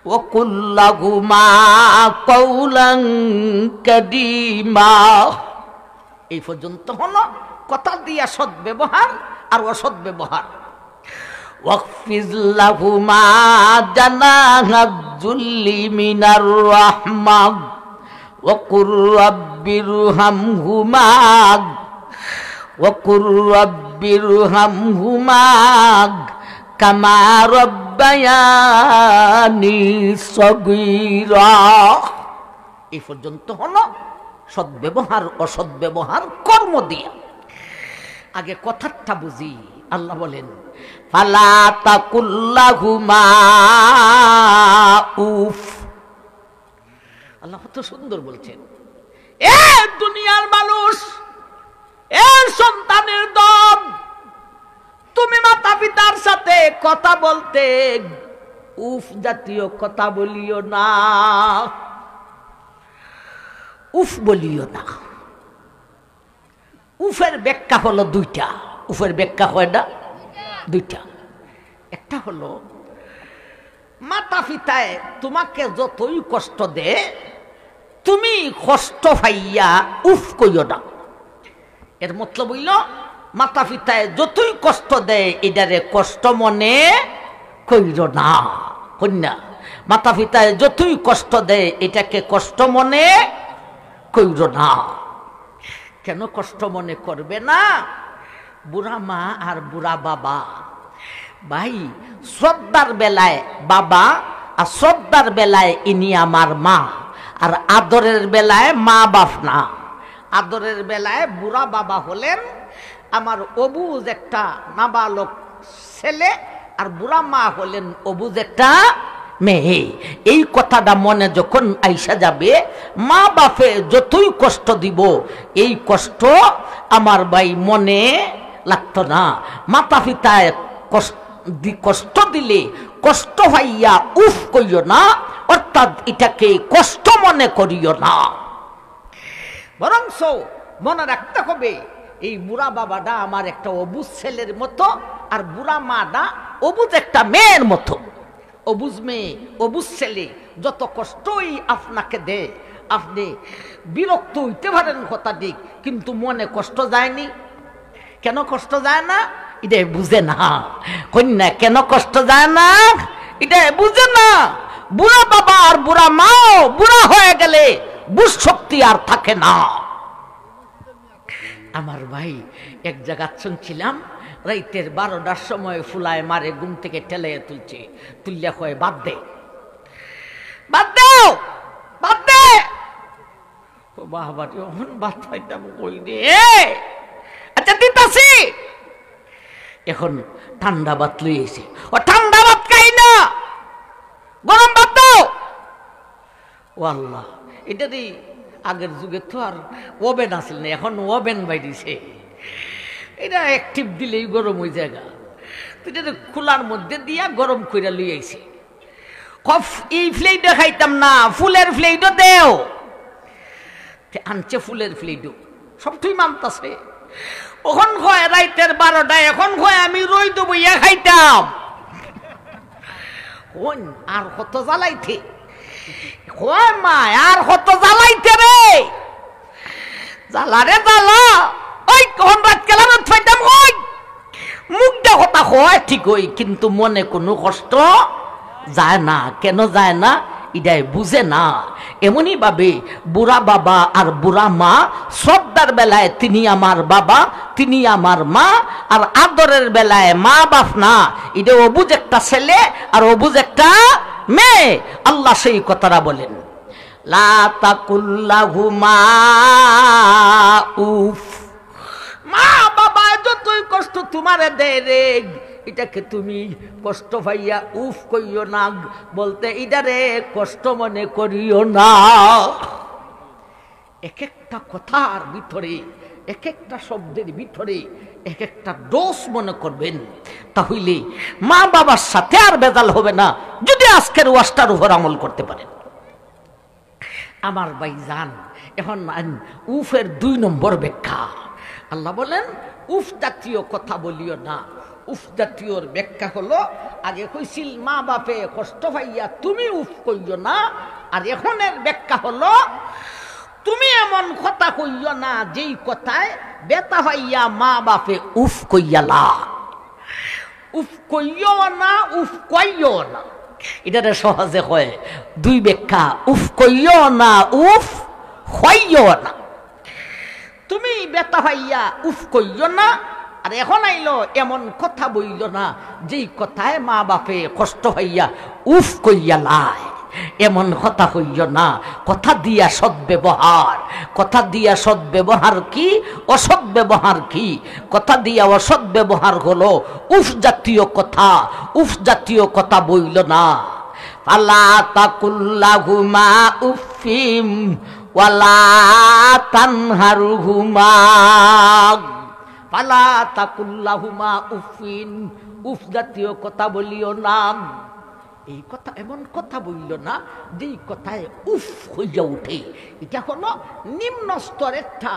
ওয়া কুল্লাহুমা কাওলান কারীমা। এই পর্যন্ত হলো কথা দিয়া সদ্ব্যবহার আর অসৎ ব্যবহার। ওয়াকফিজ লাহুমা জানাহাজ যুল্লি মিনার রাহমা ওয়া কুর রাব্বিরহামহুমা কামা রাব্বায়ানি সগীরা। এই পর্যন্ত হলো সদ্ব্যবহার অসৎ ব্যবহার কর্ম দিয়া। আগে কথাটা বুঝি। আল্লাহ বলেন ফালা তাকুল্লাহুমা উফ। আল্লাহ কত সুন্দর বলছেন, এ দুনিয়ার মানুষ, এ সন্তানের দল, তুমি মাতা পিতার সাথে কথা বলতে উফ জাতীয় কথা বলিও না, উফ বলিও না। উফের ব্যাখ্যা হলো দুইটা। উফের ব্যাখ্যা হয় না দুইটা। একটা হলো মাতা পিতায় তোমাকে যতই কষ্ট দে, তুমি কষ্ট পাইয়া উফ কইও না। এর মতলব হইল মাতা পিতায় যতই কষ্ট দেয় এটারে কষ্ট মনে কইর না। কন্যা, মাতা পিতায় যতই কষ্ট দেয় এটাকে কষ্ট মনে কইর না। কেন কষ্ট মনে করবে না? বুড়া মা আর বুড়া বাবা, ভাই শ্রদ্ধার বেলায় বাবা আর শ্রদ্ধার বেলায় ইনি আমার মা, আর আদরের বেলায় মা বাপ না। আদরের বেলায় বুড়া বাবা হলেন আমার অবুজ একটা নাবালক ছেলে, আর বুড়া মা হলেন অবুজ একটা মেয়ে। এই কথাটা মনে যখন আইসা যাবে, মা বাপে যতই কষ্ট দিব এই কষ্ট আমার ভাই মনে লাগতো না। মাতা পিতায় কষ্ট দিলে কষ্ট ভাইয়া উফ কইও না, অর্থাৎ এটাকে কষ্ট মনে করিও না। বরং মনে রাখতে হবে এই বুড়া বাবাটা আমার একটা অবুজ ছেলের মতো, আর বুড়া মাটা অবুজ একটা মেয়ের মতো। অবুজ মেয়ে অবুজ ছেলে যত কষ্টই আপনাকে দেয়, আপনি বিরক্ত হইতে পারেন কথা দিক, কিন্তু মনে কষ্ট যায়নি। কেন কষ্ট যায় না? এটা বুঝে না। কন্যা, কেন কষ্ট যায় না? এটা বুঝে না। বুড়া বাবা আর বুড়া মাও বুড়া হয়ে গেলে বুঝ শক্তি আর থাকে না। আমার ভাই এক জায়গা শুনছিলাম, রাইতের 12টার সময় ফুলায় মারে ঘুম থেকে ঠেলে তুলছে, তুললে কয় বাদ দে, বাদ দেও, বাদ দে। ও বাবা, বাদ পাইতাম কই দে। আচ্ছা দিতাছি। এখন ঠান্ডা ভাত লইছে, ও ঠান্ডা ভাত খাই না, গরম ভাত দাও। ও আল্লাহ, এটা দি আগের যুগে তো আর ওভেন আসল না, এখন ওভেন বাইরেছে। এটা অ্যাক্টিভ দিলেই গরম হয়ে জায়গা। এটা খোলার মধ্যে দিয়া গরম কইরা লই আইছে। এই ফ্লেটে খাইতাম না, ফুলের ফ্লেটও দেও। আনছে ফুলের প্লেটও, সবটাই মানতাছে। ওখন কয় রাইতের 12টায়, এখন কয় আমি রই দেবো ইয়া খাইতাম। আর কত জ্বালাইতে, কয় মা আর কত জ্বালাইতে রে, জ্বালা রে জ্বালা। ওই কখন রাত কেলাম ফাইতাম, ওই মুখটা কথা হয় ঠিক ওই, কিন্তু মনে কোনো কষ্ট যায় না। কেন যায় না এটাই বুঝে না। এমনই ভাবে বুড়া বাবা আর বুড়া মা, শ্রদ্ধার বেলায় তিনি আমার বাবা, তিনি আমার মা, আর আদরের বেলায় মা বাপ না, এটা অবুঝ একটা ছেলে আর অবুঝ একটা মেয়ে। আল্লাহ সেই কথাটা বলেন, লা তাকুল্লাহুমা উফ। মা বাবা যতই কষ্ট তোমারে দেয় রে, এটাকে তুমি কষ্ট পাইয়া উফ কইও না, বলতে ইদারে কষ্ট মনে করিও না। এক একটা কথার ভিতরে, এক একটা শব্দের ভিতরে এক একটা দোষ মনে করবেন, তাহলে মা বাবার সাথে আর বেজাল হবে না, যদি আজকের ওয়াজটার উপর আমল করতে পারেন। আমার ভাই জান, এখন উফের 2 নম্বর ব্যাখ্যা। আল্লাহ বলেন উফ জাতীয় কথা বলিও না। উফ জাতীয়র ব্যাখ্যা হলো, আগে কইছিল মা বাপে কষ্ট পাইয়া তুমি উফ কইও না, আর এখনের ব্যাখ্যা হলো তুমি এমন কথা কইও না যেই কথায় বেতা হইয়া মা বাপে উফ কইয়ালা। উফ কইও না, উফ কইও না, এটা সহজে হয় 2 ব্যাখ্যা। উফ কইও না, উফ হইও না। তুমি বেতা হইয়া উফ কইও না, আর এখন আইলো এমন কথা বইল না যেই কথায় মা বাপে কষ্ট হইয়া উফ কইয়া লাই। এমন কথা হইল না। কথা দিয়া সদ্ব্যবহার, কথা দিয়া সদ্ব্যবহার কি, অসৎ ব্যবহার কি? কথা দিয়া অসৎ ব্যবহার হলো উফ জাতীয় কথা। উফ জাতীয় কথা বইল না। ফালা তাকুল্লাহুমা উফিম ওয়ালা তানহারুহুমা। ফালা তাকুল্লাহুমা উফিন, উফ জাতীয় কথা বলিও না। এই কথা এমন কথা বলল না যেই কথায় উফ হইয়া উঠে। এটা হলো নিম্ন স্তরেরটা,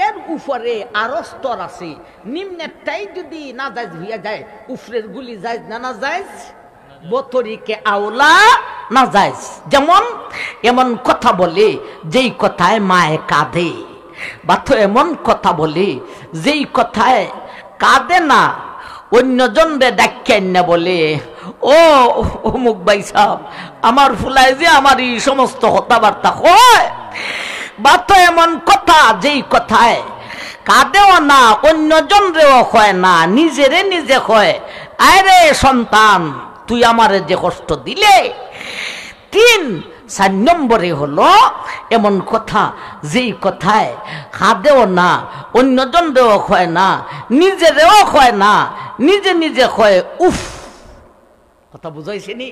এর উপরে আরো স্তর আছে। নিম্নেরটাই যদি না জায়েজ হইয়া যায়, উপরের গুলি জায়েজ না, না জায়েজ বতরিকে আওলা না জায়েজ। যেমন এমন কথা বলে যেই কথায় মায়ে কাঁদে, বা তো এমন কথা বলে যেই কথায় কাঁদে না, অন্যজনরে ডাক্কেন না বলে, ও অমুক ভাই সাহেব আমার ফুলায় যে আমার এই সমস্ত কথাবার্তা হয়। বা তো এমন কথা যেই কথায় কাঁদেও না, অন্যজনরেও হয় না, নিজেরে নিজে হয়, আরে সন্তান তুই আমারে যে কষ্ট দিলে। 4 নম্বরে হলো এমন কথা যেই কথায় কাঁদেও না, অন্যজনরেও হয় না, নিজেরেও হয় না, নিজে নিজে হয় উফ। কথা বুঝাইছে নি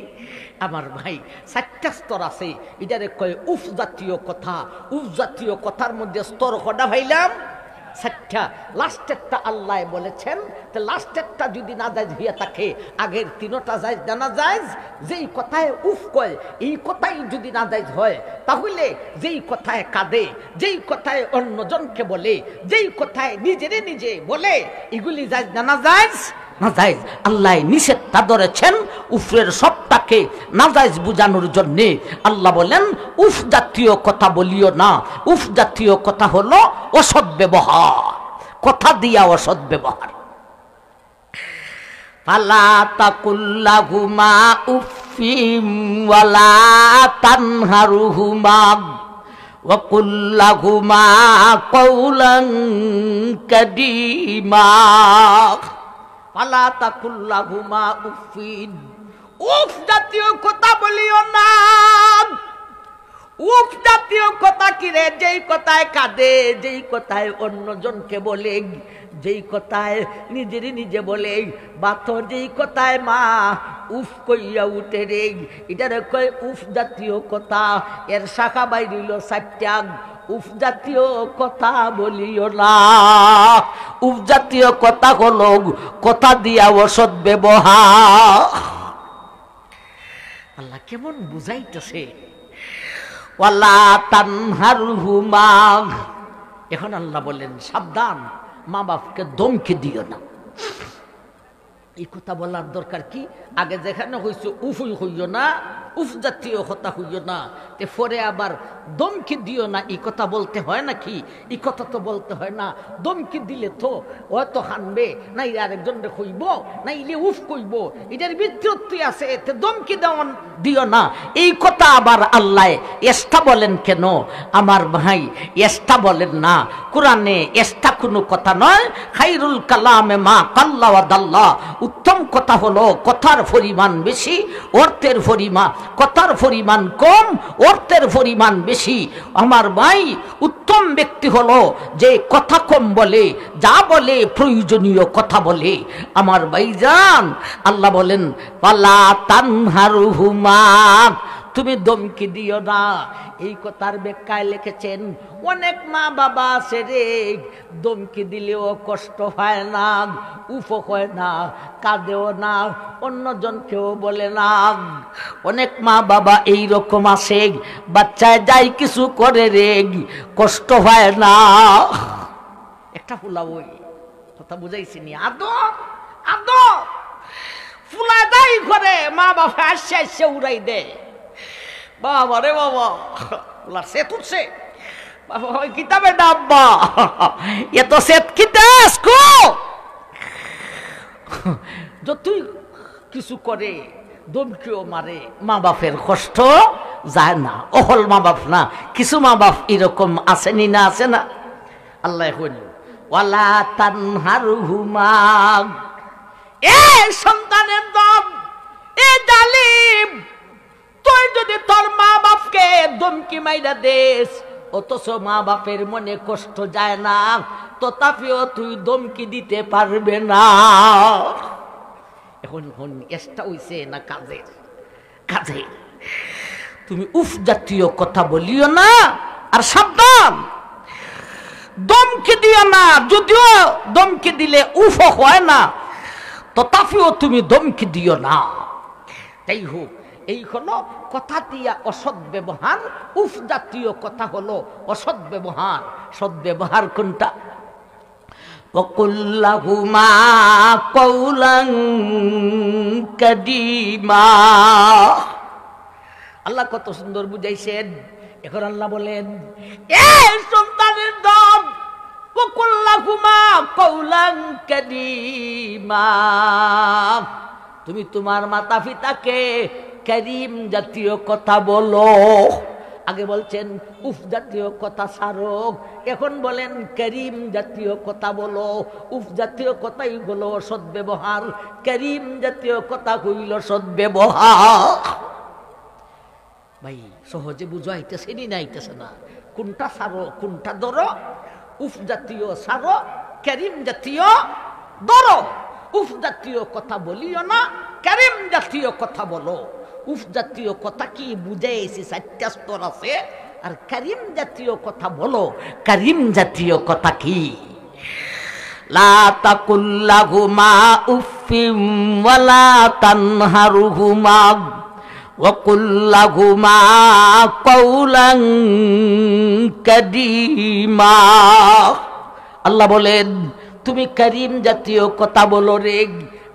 আমার ভাই? 4টা স্তর আছে, এটারে কয় উফ জাতীয় কথা। উফ জাতীয় কথার মধ্যে স্তর কটা ভাইলাম? 4টা। লাস্টেরটা আল্লাহ বলেছেন, তো লাস্টেরটা যদি না জায়েজ হইয়া থাকে, আগের 3টা জায়েজ না জায়েজ। যেই কথায় উফ কয়, এই কথাই যদি না জায়েজ হয়, তাহলে যেই কথায় কাঁদে, যেই কথায় অন্যজনকে বলে, যেই কথায় নিজেরে নিজে বলে, এগুলি জায়েজ না জায়েজ? না জায়েজ। আল্লাহ নিষেধটা ধরেছেন উফরের সবটাকে নাজায়েজ বুঝানোর জন্যে। আল্লাহ বলেন উফ জাতীয় কথা বলিও না। উফ জাতীয় কথা হলো অসৎ ব্যবহার, কথা দিয়া অসৎ ব্যবহার। ফালা তাকুল্লাহুমা উফিম ওয়ালা তানহারুহুমা ওয়া কুল্লাহুমা কাওলান কারীমা। ফালা তাকুল্লাহুমা উফিন, উফ জাতীয় কথা বলিও না। উফ জাতীয় কথা কিরে? যেই কথায় কাঁদে, যেই কথায় অন্যজনকে বলে, যেই কথায় নিজের নিজে বলে, বা তো যেই কথায় মা উফ কইয়া উঠে রে, এটারে কয় উফ জাতীয় কথা। এর শাখা বাইর হইল 4টা। উফ জাতীয় কথা বলিও না। উফ জাতীয় কথা হলো কথা দিয়া অসৎ ব্যবহার। আল্লাহ কেমন বুঝাইতেছে। ওয়ালা তানহারহুমা। এখন আল্লাহ বলেন সাবধান, মা বাপকে ধমকি দিও না। এই কথা বলার দরকার কি? আগে যেখানে হইছে উফুই হইও না, উফ জাতীয় কথা হইও না, তে পরে আবার দমকি দিও না এই কথা বলতে হয় নাকি? এই কথা তো বলতে হয় না। দমকি দিলে তো হয়তো হানবে, না আরেকজনরে কইব, না ইলে উফ কইব, এটার বিদ্যুৎ আছে, এতে দমকি দিও না। এই কথা আবার আল্লাহ এস্টা বলেন কেন আমার ভাই? এস্টা বলেন না, কোরআনে এস্টা কোনো কথা নয়। খাইরুল কালামে মা কাল্লা ওয়া দাল্লা, উত্তম কথা হলো কথার পরিমাণ বেশি, অর্থের পরিমাণ, কথার পরিমাণ কম, অর্থের পরিমাণ বেশি। আমার ভাই, উত্তম ব্যক্তি হলো যে কথা কম বলে, যা বলে প্রয়োজনীয় কথা বলে। আমার ভাইজান, আল্লাহ বলেন ওয়ালা তানহারহুমা, তুমি দমকি দিও না। এই কথার ব্যাখ্যায় লিখেছেন অনেক মা বাবা আছে রে, দমকি দিলেও কষ্ট হয় না, উফ হয় না, কাঁদেও না, অন্যজনকেও বলে না। অনেক মা বাবা এই রকম আছে, বাচ্চায় যাই কিছু করে রে, কষ্ট হয় না। একটা ফুলা ওই কথা বুঝাইছি নি? আদো আদো ফুলা দাই করে মা বাবা আসছে আসছে উড়াই দে। বাবা রে বাবা, ওলা সেত উঠছে বাবা, ওই কিতাবে ডাব্বা এত সেত কিতাস কো যতই কিছু করে দমকিও মারে, মা বাপের কষ্ট যায় না। অহল মা বাপ না, কিছু মা বাপ এরকম আসেনি না, আছে না? আল্লাহ কইল ওয়ালা তানহারহুমা, এ সন্তানের দম, এ জালিম, তুই যদি তোর মা বাপকে দমকি মাইরা দেস, অথচ মা বাপের মনে কষ্ট যায় না, তথাপিও তুই দমকি দিতে পারবে না। এখন এসটা হইছে না কাজের? কাজে তুমি উফ জাতীয় কথা বলিও না, আর সাবধান, দমকি দিও না। যদিও দমকি দিলে উফ হয় না, তথাপিও তুমি দমকি দিও না। তাই হোক, এই হলো কথা দিয়া অসৎ ব্যবহার, উফ জাতীয় কথা হলো অসৎ ব্যবহার। সৎ ব্যবহার কোনটা? ওয়াকুল্লাহুমা কওলান কারীমা। আল্লাহ কত সুন্দর বুঝাইছেন। এখন আল্লাহ বলেন এ সন্তানের দম, ওয়াকুল্লাহুমা কওলান কারীমা, তুমি তোমার মাতা পিতাকে কারীম জাতীয় কথা বলো। আগে বলছেন উফ জাতীয় কথা ছাড়ো, এখন বলেন কারীম জাতীয় কথা বলো। উফ জাতীয় কথাই হলো সৎ ব্যবহার, কারীম জাতীয় কথা হইল সৎ ব্যবহার। ভাই সহজে বুঝাইতেছে নি? নাইতেছে না? কোনটা ছাড়ো কোনটা ধরো? উফ জাতীয় ছাড়ো, কারীম জাতীয় ধরো। উফ জাতীয় কথা বলিও না, কারীম জাতীয় কথা বলো। উফ জাতীয় কথা কি বুঝাইছি? 4টা স্তর আছে। আর কারীম জাতীয় কথা বলো। কারীম জাতীয় কথা কি? লা তাকুল্লাহুমা উফিম ওয়ালা তানহারহুমা ওয়াকুল্লাহুমা কওলান কারীমা। আল্লাহ বলেন তুমি কারীম জাতীয় কথা বলো রে।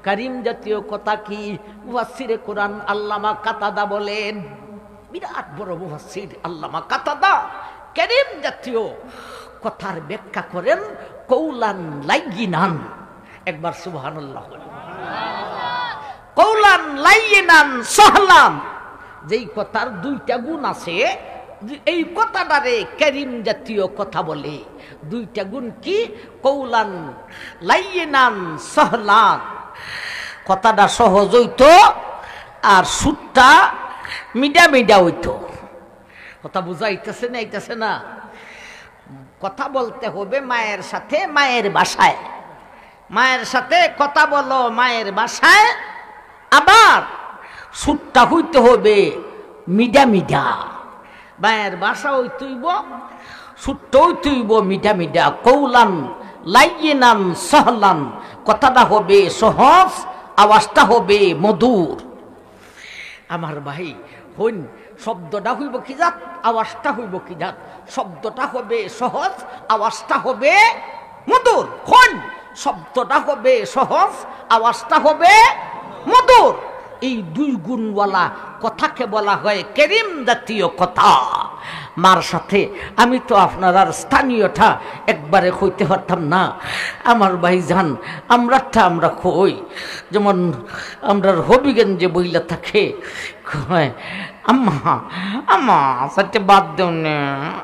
কারীম জাতীয় কথা কি? মুফাসসিরে কোরআন আল্লামা কাতাদা বলেন, বিরাট বড় মুফাসসির আল্লামা কাতাদা, কারীম জাতীয় কথার ব্যাখ্যা করেন কওলান লাইয়িনান। একবার সুবহানাল্লাহ বলেন। কওলান লাইয়িনান সাহলান, যেই কথার 2টা গুণ আছে, এই কথাটারে কারীম জাতীয় কথা বলে। 2টা গুণ কি? কওলান লাইয়িনান সাহলান, কথাটা সহজ হইতো, আর সুরটা মিডা মিডা হইতো। কথা বুঝাইতেছে না? আইতেছে না? কথা বলতে হবে মায়ের সাথে, মায়ের ভাষায়। মায়ের সাথে কথা বলো মায়ের ভাষায়, আবার সুরটা হইতে হবে মিডা মিডা। মায়ের ভাষা হইতেইব, সুরটা হইতেইব মিডা মিডা। কওলান লাইয়িনান সাহলান, কথাটা হবে সহজ, আওয়াজটা হবে মধুর। আমার ভাই হইন শব্দটা হইব কি জাত, আওয়াজটা হইব কি জাত? শব্দটা হবে সহজ, আওয়াজটা হবে মধুর। হইন শব্দটা হবে সহজ, আওয়াজটা হবে মধুর। এই দুই গুণওয়ালা কথাকে বলা হয় করিম জাতীয় কথা। মার সাথে আমি তো আপনার আর স্থানীয়টা একবারে কইতে পারতাম না। আমার ভাইজান আমরাটা আমরা কই, যেমন আমরার হবিগঞ্জে বইলা থাকে কয় আম্মা আম্মা সাথে বাদ দেও না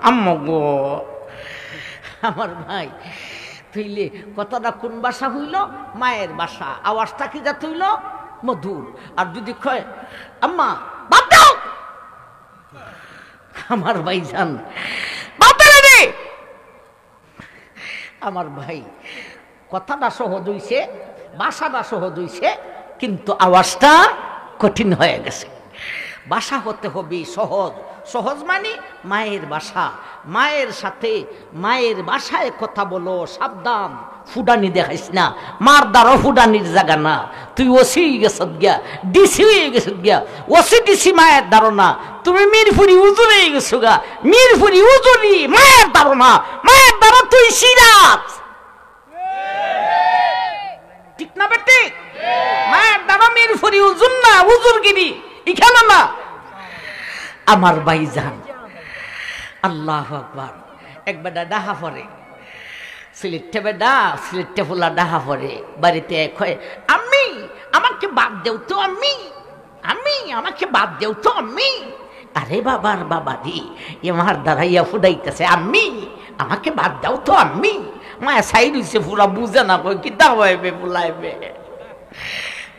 আম্মা গো। আমার ভাই তুইলে কথাটা কোন ভাষা হইল? মায়ের ভাষা। আওয়াজটা কি যা হইল? মধুর। আর যদি কয় আম্মা বাদ দাও, আমার ভাইজান বাদ দে। আমার ভাই কথাটা সহজ হইছে, ভাষাটা সহজ হইছে, কিন্তু আওয়াজটা কঠিন হয়ে গেছে। ভাষা হতে হবে সহজ। সহজ মানে মায়ের ভাষা। মায়ের সাথে মায়ের ভাষায় কথা বলো, সাবধান। ফুডানি দেখাইস না, মার দ্বারা ফুডানির জায়গা না। তুই ওসি গেছ গিয়া, ডিসি হয়ে গেছ গিয়া। ওসি ডিসি মায়ের ধারণা, তুমি মিরপুরি উজুর হয়ে গেছো গা। মিরপুরি উজুরি মায়ের ধারণা, মায়ের দ্বারা তুই সিরাজ। ঠিক না বেটি? মায়ের দ্বারা মিরপুরি উজুর না, উজুরগিরি এখানে না। আমার ভাইজান আল্লাহু আকবার। এক বেটা ডাহা পড়ে, সিলেটে বেটা, সিলেটে ফুলা ডাহা পড়ে। বাড়িতে কয় আমি আমাকে বাদ দেও তো, আমি আমাকে বাদ দেও তো আমি। আরে বাবার বাবা দি, এমার দাঁড়াইয়া ফুটাইতেছে আমি আমাকে বাদ দাও তো আমি। মায়া সাইড হইছে পুরা, বুঝে না কই কি দাওয়াইবে ফুলাইবে।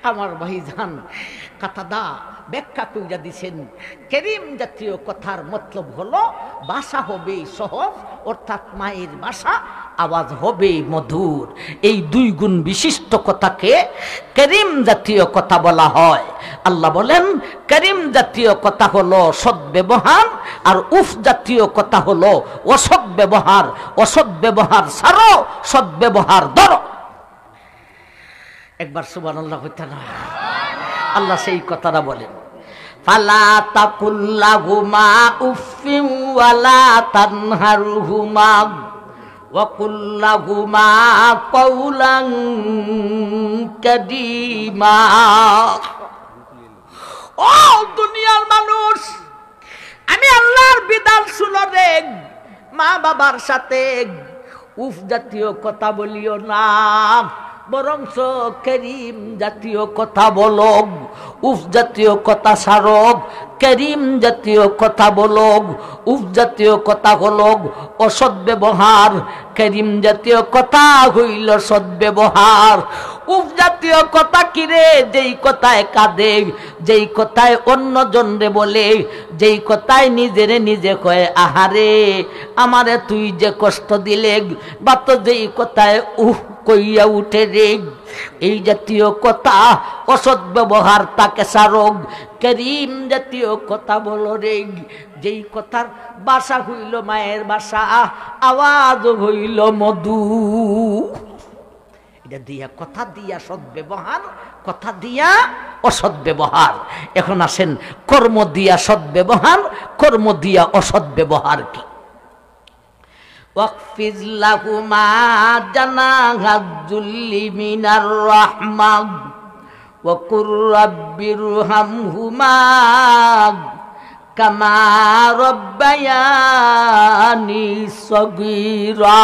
আমার ভাইজান কাতাদা ব্যাখ্যা কইরা দিছেন করিম জাতীয় কথার মতলব হলো ভাষা হবে সহজ, অর্থাৎ মায়ের ভাষা, আওয়াজ হবে মধুর। এই দুই গুণ বিশিষ্ট কথাকে করিম জাতীয় কথা বলা হয়। আল্লাহ বলেন করিম জাতীয় কথা হলো সদ্ব্যবহার, আর উফ জাতীয় কথা হলো অসৎ ব্যবহার। অসৎ ব্যবহার ছাড়ো, সদ্ব্যবহার ধরো। একবার সুবহানাল্লাহ হইতে না? আল্লাহ সেই কথাটা বলেন, ফালা তাকুল্লাহুমা উফিন ওয়ালা তানহারহুমা ওয়া কুল্লাহুমা কাওলান কারীমা। ও দুনিয়ার মানুষ, আমি আল্লাহর বিধান শুনো রে, মা বাবার সাথে উফ জাতীয় কথা বলিও না, বরঞ্চ করিম জাতীয় কথা বলো। উফ জাতীয় কথা সারক, করিম জাতীয় কথা বলো। উফ জাতীয় কথা হলো অসৎ ব্যবহার, করিম জাতীয় কথা হইল সৎ ব্যবহার। উফ জাতীয় কথা কিরে? যেই কথায় কাঁদে, যেই কথায় অন্য জনরে বলে, যেই কথায় নিজেরে নিজে কয় আহারে আমারে তুই যে কষ্ট দিলে, বা তো যেই কথায় কইয়া উঠে রে, এই জাতীয় কথা অসৎ ব্যবহার, তাকে সারক। করিম জাতীয় কথা বলো রে, যেই কথার ভাষা হইল মায়ের ভাষা, আওয়াজ হইল মধু। এটা দিয়া কথা দিয়া সৎ ব্যবহার, কথা দিয়া অসৎ ব্যবহার। এখন আসেন কর্ম দিয়া সৎ ব্যবহার, কর্ম দিয়া অসৎ ব্যবহার কি? ওয়াকফিজ লাহুমা জানাহাজ যুল্লি মিনার রাহমা ওয়া কুর রাব্বিরহামহুমা কামা রাব্বায়ানি সগীরা।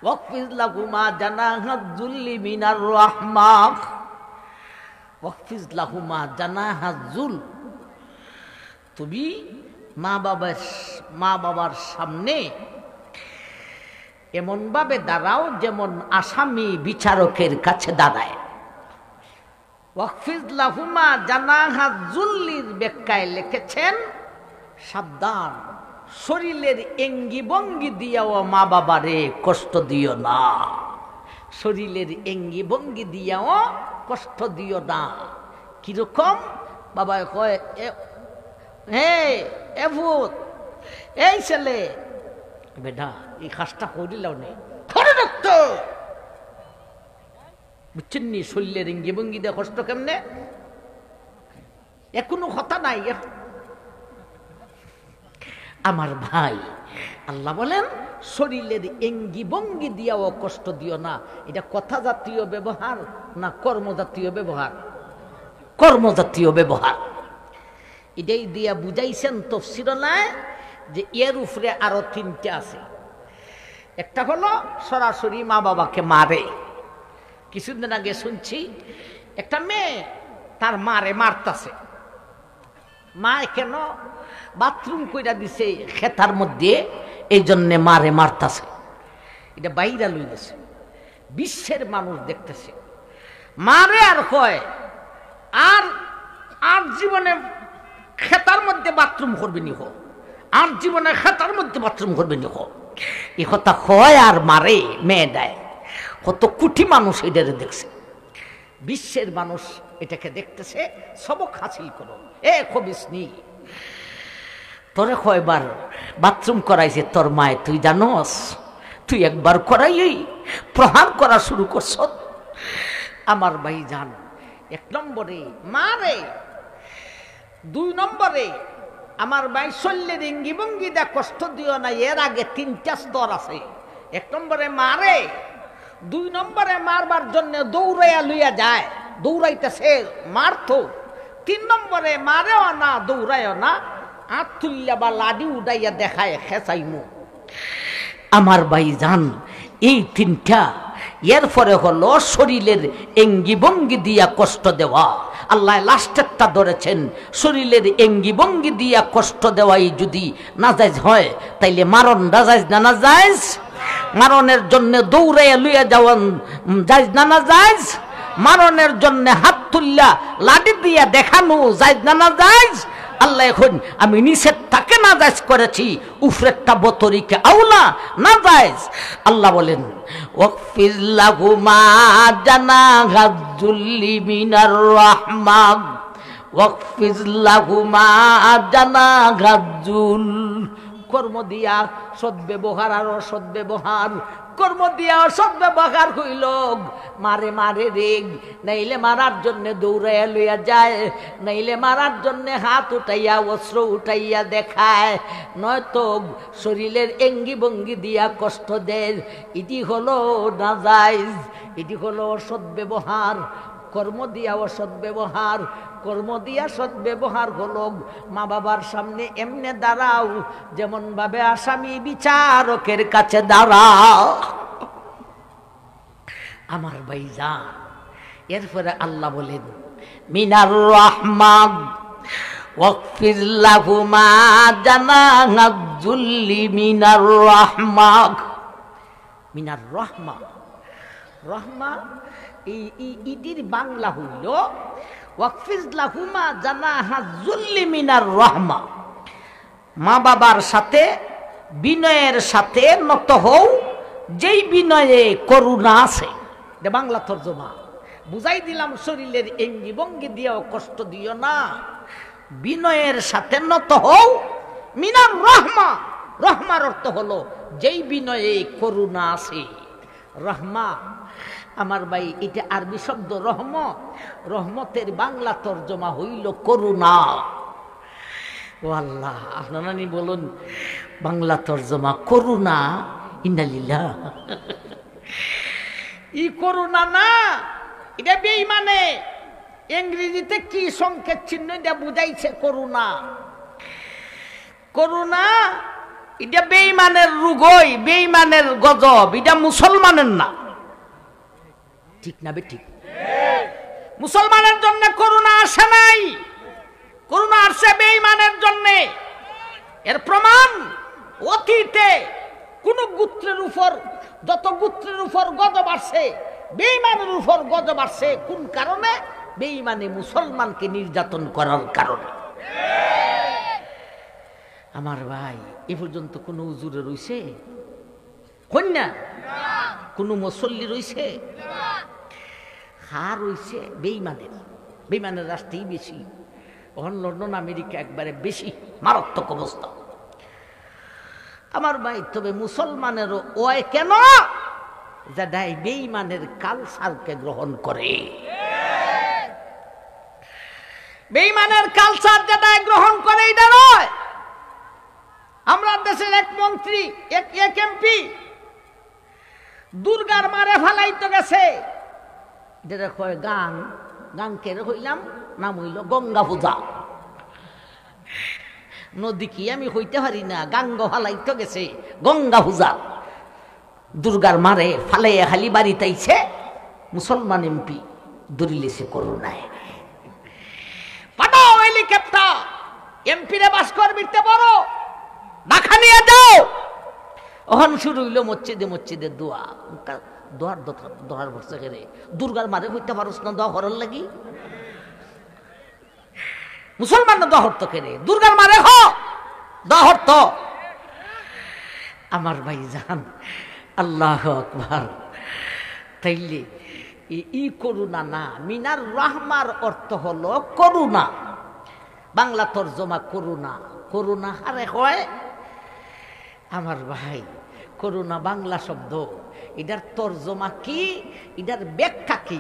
ওয়াকফিজ লাহুমা জানাহাজ যুল্লি মিনার রাহমা। ওয়াকফিজ লাহুমা জানাহাজ যুল, তুমি মা বাবার সামনে এমন ভাবে দাঁড়াও যেমন আসামি বিচারকের কাছে দাঁড়ায়। ওয়াকফিজ লাহুমা জানাহাজ যুল্লির ব্যাখ্যায় লিখেছেন সাবধান, শরীরের এঙ্গি ভঙ্গি দিয়াও মা বাবারে কষ্ট দিও না। শরীরের এঙ্গি ভঙ্গি দিয়াও কষ্ট দিও না। কিরকম? বাবা কয় এ ভূত, এই ছেলে বেটা এই কাজটা করিলাও নেই, বুঝছেন নি? শরীরের ইঙ্গি ভঙ্গি দেওয়া কষ্ট কেমনে? কোনো কথা নাই। আমার ভাই, আল্লাহ বলেন শরীরের এঙ্গি ভঙ্গি দিয়াও কষ্ট দিও না। এটা কথা জাতীয় ব্যবহার না কর্মজাতীয় ব্যবহার? কর্মজাতীয় ব্যবহার। এটাই দিয়া বুঝাইছেন তাফসীরনায় যে এর উপরে আরো তিনটা আছে। একটা হলো সরাসরি মা বাবাকে মারে। কিছুদিন আগে শুনছি একটা মেয়ে তার মারে মারতাছে। মা কেন? বাথরুম কইরা দিছে খেতার মধ্যে, এই জন্যে মারে মারতাছে। এটা বাইরা লই গেছে, বিশ্বের মানুষ দেখতেছে। মারে আর কয় আর আর জীবনে খেতার মধ্যে বাথরুম করবে নি হো, আর জীবনে খেতার মধ্যে বাথরুম করবে নি হো। এ কথা হয় আর মারে মেয়ে দেয়। কত কোটি মানুষ এটারে দেখছে, বিশ্বের মানুষ এটাকে দেখতেছে। সবক হাসিল করো। খবিসনি তোরে কয়বার বাথরুম করাইছে তোর মায় তুই জানোস? তুই একবার করাই প্রহার করা শুরু করছ। আমার ভাই জান, এক নম্বরে মারে, দুই নম্বরে আমার ভাই শল্যের ইঙ্গি ভঙ্গি দা কষ্ট দিও না। এর আগে তিনটা স্তর আছে। এক নম্বরে মারে, দুই নম্বরে মারবার জন্য দৌড়াইয়া লইয়া যায়, দৌড়াইতেছে মারতো। তিন নম্বরে মারেও না দৌড়ায়ও না, হাত তুলিয়া বা লাডি উড়াইয়া দেখায় খেসাইমু। আমার ভাই জান, এই তিনটা। এরপরে হলো শরীরের এঙ্গি ভঙ্গি দিয়া কষ্ট দেওয়া। আল্লাহ লাস্টেরটা ধরেছেন, শরীরের এঙ্গি ভঙ্গি দিয়া কষ্ট দেওয়াই যদি নাজায়েজ হয় তাইলে মারণ নাজায়েজ না নাজায়েজ? মারণের জন্য দৌড়াইয়া লইয়া যাওয়ান জায়েজ না নাজায়েজ? মারণের জন্য হাত তুল্লা লাডি দিয়া দেখানো জায়েজ না নাজায়েজ? আল্লাহ এখন আমি নিষেধটাকে নাজায়েজ করেছি, উফরেরটা বতরিকে আউলা নাজায়েজ। আল্লাহ বলেন ওয়াকফিজ লাহুমা জানাহা যুল্লি মিনার রাহমা, ওয়াকফিজ লাহুমা জানাহা যুল। কর্ম দিয়া সদ্ব্যবহার আর অসদ্ব্যবহার, কর্ম দিয়া অসদ্ব্যবহার হইল মারে মারে রেগ, নাইলে মারার জন্য দৌড়াইয়া লইয়া যায়, নাইলে মারার জন্য হাত উঠাইয়া অস্ত্র উঠাইয়া দেখায়, নয়তো শরীরের এঙ্গি ভঙ্গি দিয়া কষ্ট দেয়। এটি হলো নাজায়েজ, এটি হলো অসদ্ব্যবহার। কর্ম দিয়া অসদ্ব্যবহার, কর্ম দিয়া সদ্ব্যবহার হলো মা বাবার সামনে এমনে দাঁড়াও যেমন ভাবে আসামি বিচারকের কাছে দাঁড়াও। আমার ভাইজান, এরপরে আল্লাহ বলেন মিনার রাহমাহ ওয়াকফিজ লাহুমা জানাহা যুল্লি মিনার রাহমাহ। মিনার রাহমাহ, রহমা ইটির বাংলা হইল ওয়াকফিজ লাহুমা জানাহা যুল্লি মিনার রাহমা। মা বাবার সাথে বিনয়ের সাথে নত হও, যেই বিনয়ে করুণা আছে। এটা বাংলা তর্জমা। বুঝাই দিলাম শরীরের এঙ্গি ভঙ্গি দিয়েও কষ্ট দিও না, বিনয়ের সাথে নত হও। মিনার রাহমা, রহমার অর্থ হলো যেই বিনয়ে করুণা আছে। রহমা আমার ভাই, এটা আরবি শব্দ রহমত, রহমতের বাংলা তর্জমা হইল করুণা। ও আল্লাহ, আপনারা নি বলুন বাংলা তর্জমা করুণা। ইন্নালিল্লাহ। ই করুণা না, এটা বেঈমানে। ইংরেজিতে কি সংকেত চিহ্ন এটা বুঝাইছে করুণা। করুণা এটা বেঈমানের রুগই, বেঈমানের গজব, এটা মুসলমানের না। ঠিক না বেঠিক? মুসলমানের জন্য করুণা আসে নাই, করুণা আসে বেঈমানের জন্য। এর প্রমাণ অতীতে কোন গোত্রের উপর, যত গোত্রের উপর গজব আসছে, বেঈমানের উপর গজব আসছে কোন কারণে? বেঈমানে মুসলমানকে নির্যাতন করার কারণে। আমার ভাই, এ পর্যন্ত কোন হুজুরে রইছে? কন্যা কোন মুসল্লি রইছে? হার রইছে বেঈমানের। বেঈমানের রাষ্ট্রেই বেশি। ওখানে লন্ডন আমেরিকা একবারে বেশি মারাত্মক অবস্থা। আমার ভাই, তবে মুসলমানেরও ওই কেন যাই বেঈমানের কালচারকে গ্রহণ করে। বেঈমানের কালচার যেটা গ্রহণ করে এটা নয়। আমরা দেশের এক মন্ত্রী এক এমপি দুর্গার মারে ফালাইতে গেছে, যেটা কয় গাং গাংকে হইলাম নাম হইল গঙ্গা পূজা। নদী কি আমি হইতে পারি না, গাঙ্গ ফালাইতে গেছে গঙ্গা পূজা। দুর্গার মারে ফালাইয়া খালি বাড়িতে আইছে মুসলমান এমপি দরিলেছে করুণায়। পাঠাও হেলিকপ্টার, এমপি রে ভাস্কর বিরতে বড় ঢাকা নিয়ে যাও। ওখান শুরু হইল মসজিদে দোয়া। দোয়ার বসে গেলে দুর্গার মারে হইতে পারস না, দোয়া হরর লাগি মুসলমান না দোয়া হরত কেড়ে দুর্গার মারে দোয়া হরত। আমার ভাই জান আল্লাহু আকবার। তাইলে ই করুণা না, মিনার রহমার অর্থ হলো করুণা। বাংলা তর্জমা করুণা, করুণা হারে হয় আমার ভাই। করুণা বাংলা শব্দ, এটার তর্জমা কি, এটার ব্যাখ্যা কি?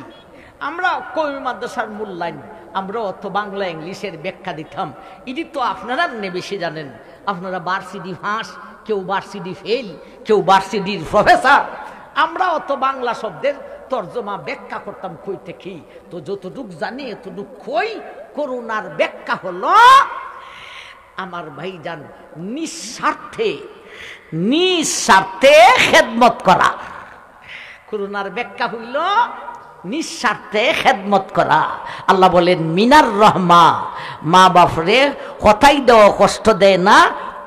আমরা কওমি মাদ্রাসার মূল্যায়ন আমরা অত বাংলা ইংলিশের ব্যাখ্যা দিতাম, এটি তো আপনারা বেশি জানেন। আপনারা ভার্সিটি ফাঁস, কেউ ভার্সিটি ফেল, কেউ ভার্সিটির প্রফেসর। আমরা অত বাংলা শব্দের তর্জমা ব্যাখ্যা করতাম কই থেকে, তো যতটুক জানি এতটুক কই। করুণার ব্যাখ্যা হলো আমার ভাইজান নিঃস্বার্থে খেদমত করা। করুণার ব্যাখ্যা হইল নিঃস্বার্থে খেদমত করা। আল্লাহ বলেন মিনার রহমা, মা বাপরে কথাই দেওয়া কষ্ট দেয় না,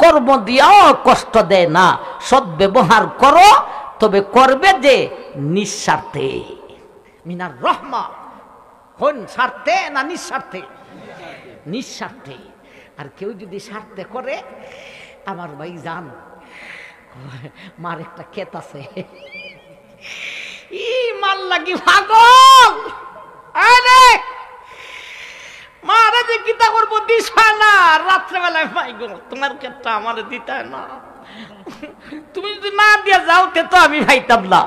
কর্ম দিয়াও কষ্ট দেয় না। সদ্ব্যবহার করো, তবে করবে যে নিঃস্বার্থে। মিনার রহমা কোন স্বার্থে না নিঃস্বার্থে? নিঃস্বার্থে। আর কেউ যদি স্বার্থে করে আমার ভাই জান, মার একটা ক্ষেত আছে, ই মাল লাগি পাগল। আরে মারে যে গীতা করবো দিস না, রাত্রেবেলায় ভাই গো তোমার ক্ষেতটা আমার দিতে না, তুমি যদি না দিয়ে যাও তো আমি ভাইতাম না।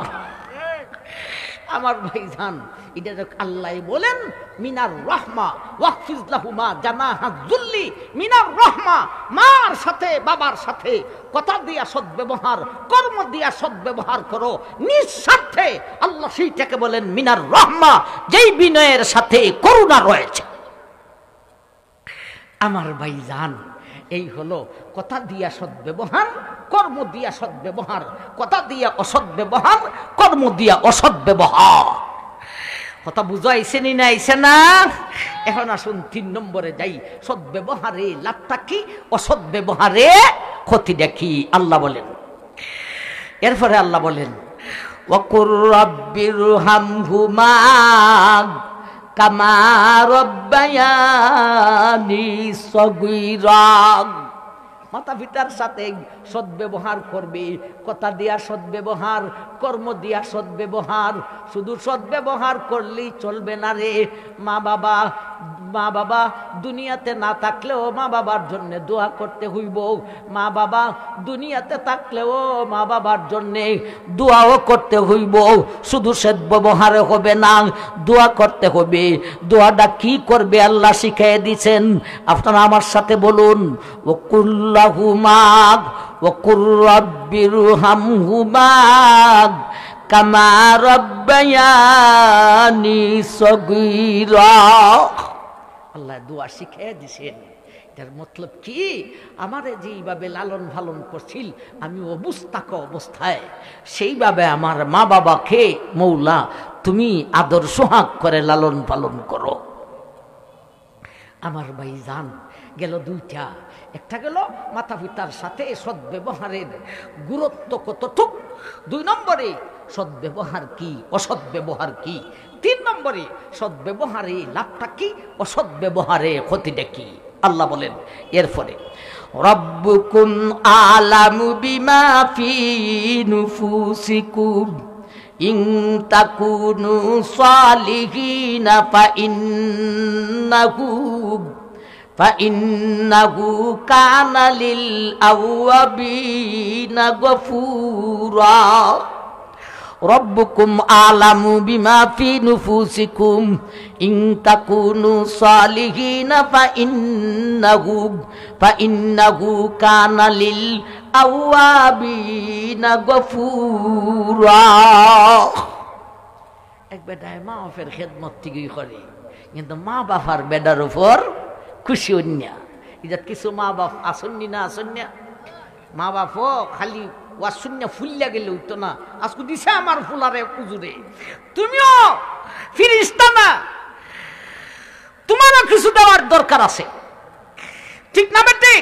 আমার ভাই জান এটা আল্লাহ বলেন মিনার রহমা ওয়াকফিজ লাহুমা জানাহা যুল্লি। মিনার রহমা, মার সাথে বাবার সাথে কথা দিয়া সদ্ব্যবহার, কর্ম দিয়া সদ্ব্যবহার করো নিঃস্বার্থে। আল্লাহ সেইটাকে বলেন মিনার রহমা, যেই বিনয়ের সাথে করুণা রয়েছে। আমার ভাই জান এই হলো কথা দিয়া সদ্ব্যবহার, কর্ম দিয়া সদ্ব্যবহার, কথা দিয়া অসদ্ব্যবহার, কর্ম দিয়া অসদ্ব্যবহার। কথা বুঝাইছে নি না আইছে না? এখন আসুন 3 নম্বরে যাই। সদ্ব্যবহারে লাভটা কি, অসদ্ব্যবহারে ক্ষতিটা কি? আল্লাহ বলেন, এরপরে আল্লাহ বলেন ওয়াকুর রাব্বিরহামহুমা কামা রাব্বায়ানি সগীরা। মাতা পিতার সাথে সদ্ব্যবহার করবে, কথা দিয়া সদ্ব্যবহার, কর্ম দিয়া সদ্ব্যবহার। শুধু সদ্ব্যবহার করলেই চলবে না রে। মা বাবা দুনিয়াতে না থাকলেও মা বাবার জন্য দোয়া করতে হইব। মা বাবা দুনিয়াতে থাকলেও মা বাবার জন্য দোয়াও করতে হইব। শুধু সদ্ব্যবহারে হবে না, দোয়া করতে হবে। দোয়াটা কি করবে আল্লাহ শিখিয়ে দিয়েছেন। আপনারা আমার সাথে বলুন, ওকুল্লাহুমা ওকুর রাব্বিরহামহুমা কামা রাব্বায়ানি সগীরা। আল্লাহ দোয়া শিখিয়ে দিয়েছেন। এটার মতলব কি, আমারে যেইভাবে লালন পালন করছিল আমি অবস্থায়, সেইভাবে আমার মা বাবাকে মৌলা তুমি আদর সোহাগ করে লালন পালন করো। আমার ভাই জান গেল দুইটা। একটা গেল মাতা পিতার সাথে সদ্ব্যবহারের গুরুত্ব কতটুক, 2 নম্বরে সদ্ব্যবহার কি, অসদ্ব্যবহার কি, 3 নম্বরে সদ্ব্যবহারে লাভটা কি, অসদ্ব্যবহারে ক্ষতিটা কি। আল্লাহ বলেন এরপরে রব্বুকুম আলামু বিমা ফি নুফুসিকুম ইন তাকুনু সালিহিনা ফাইন্নাহু কানা লিল আওয়াবিনা গফুরা। রব্বুকুম আলামু বিমা ফি নুফুসিকুম ইন তাকুনু সালিহিনা ফা ইন্নাহু কানা লিল আওয়াবিনা গফুরা। এক বেটায় মা বাপের খেদমত ঠিকই করে, কিন্তু মা বাবার বেটার উপর খুশি হইনা। ইজাত কিছু মা বাপ আসন্নি না আসন্যা, মা বাপও খালি ওয়াশূন্য ফুল্লা গেলে হইতো না, আজকে দিছে আমার ফুলারে পুজুরে, তুমিও ফিরিস্তা না, তোমারও কিছু দেওয়ার দরকার আছে, ঠিক না বেটি?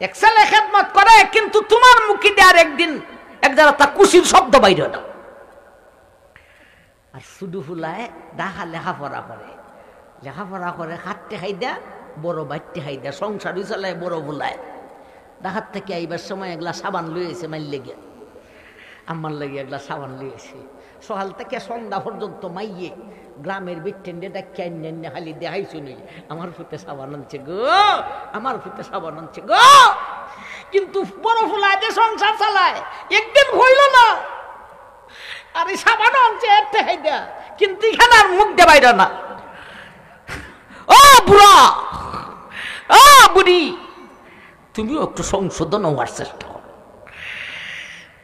এক ছেলে খেদমত করে, কিন্তু তোমার মুখে দেওয়ার একদিন এক জায়গা তা খুশির শব্দ বাইরে না। আর শুধু ফুলায় ডাহা লেখাপড়া করে হাতটে খাই দেয়া, বড় বাইটে খাই দেয়া, সংসারই চালায় বড় ফুলায়। ডাহাত থেকে আইবার সময় এগুলা সাবান লইয়েছে মাইল লেগে, আমার লেগে এগুলা সাবান লইয়েছে। সকাল থেকে সন্ধ্যা পর্যন্ত মাইয়ে গ্রামের বিটেন্ডে ডাক্তার খালি দেখাইছো নই, আমার ফুটে সাবান আনছে গো, আমার ফুটে সাবান আনছে গো। কিন্তু বড় ফুলায় যে সংসার চালায় একদিন হইল না, আর এই সাবান আনছে এর থেকে দেয়া, কিন্তু এখানে আর মুখ দে বাইরে না। ও বুড়া, ও বুড়ি, তুমিও একটু সংশোধন হওয়ার চেষ্টা করো।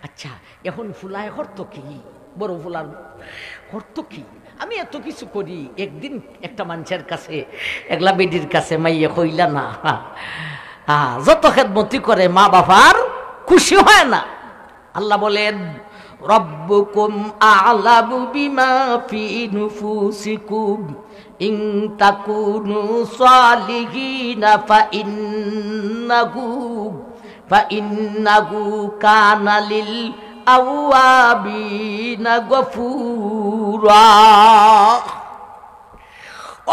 আচ্ছা, এখন ফুলায় হর্ত কি, বড় ফুলার হর্ত কি? আমি এত কিছু করি, একদিন একটা মানুষের কাছে, একলা বেডির কাছে মাইয়ে কইলা না, যত খেদমতি করে মা বাবার খুশি হয় না। আল্লাহ বলেন রব্বুকুম আ'লামু বিমা ফি নুফুসিকুম ইন তাকুনু সালিহিনা ফাইন্নাহু কানা লিল আওয়াবিনা গফুরা।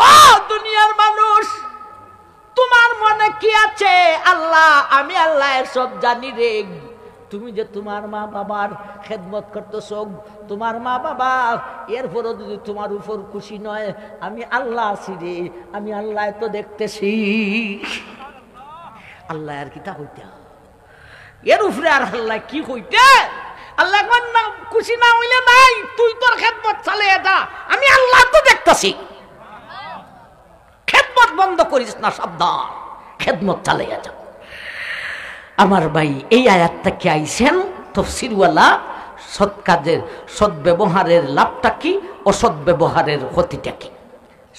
ও দুনিয়ার মানুষ, তোমার মনে কি আছে? আল্লাহ, আমি আল্লাহ সব জানি রে। তুমি যে তোমার মা বাবার খেদমত করতেছ, তোমার মা বাবা এরপরও যদি তোমার উপর খুশি নয়, আমি আল্লাহ আছি রে, আমি আল্লাহ তো দেখতেছি। আল্লাহ আর কিতা হইতে, এর উপরে আর আল্লাহ কি হইতে? আল্লাহ খুশি না হইলে নাই, তুই তোর খেদমত চালিয়ে যা, আমি আল্লাহ তো দেখতেছি। খেদমত বন্ধ করিস না, সাবধান, খেদমত চালিয়ে যা। আমার ভাই, এই আয়াতটা কি আইছেন তাফসীরওয়ালা সৎ কাজের, সদ্ব্যবহারের লাভটা কি, অসৎ ব্যবহারের ক্ষতিটা কি?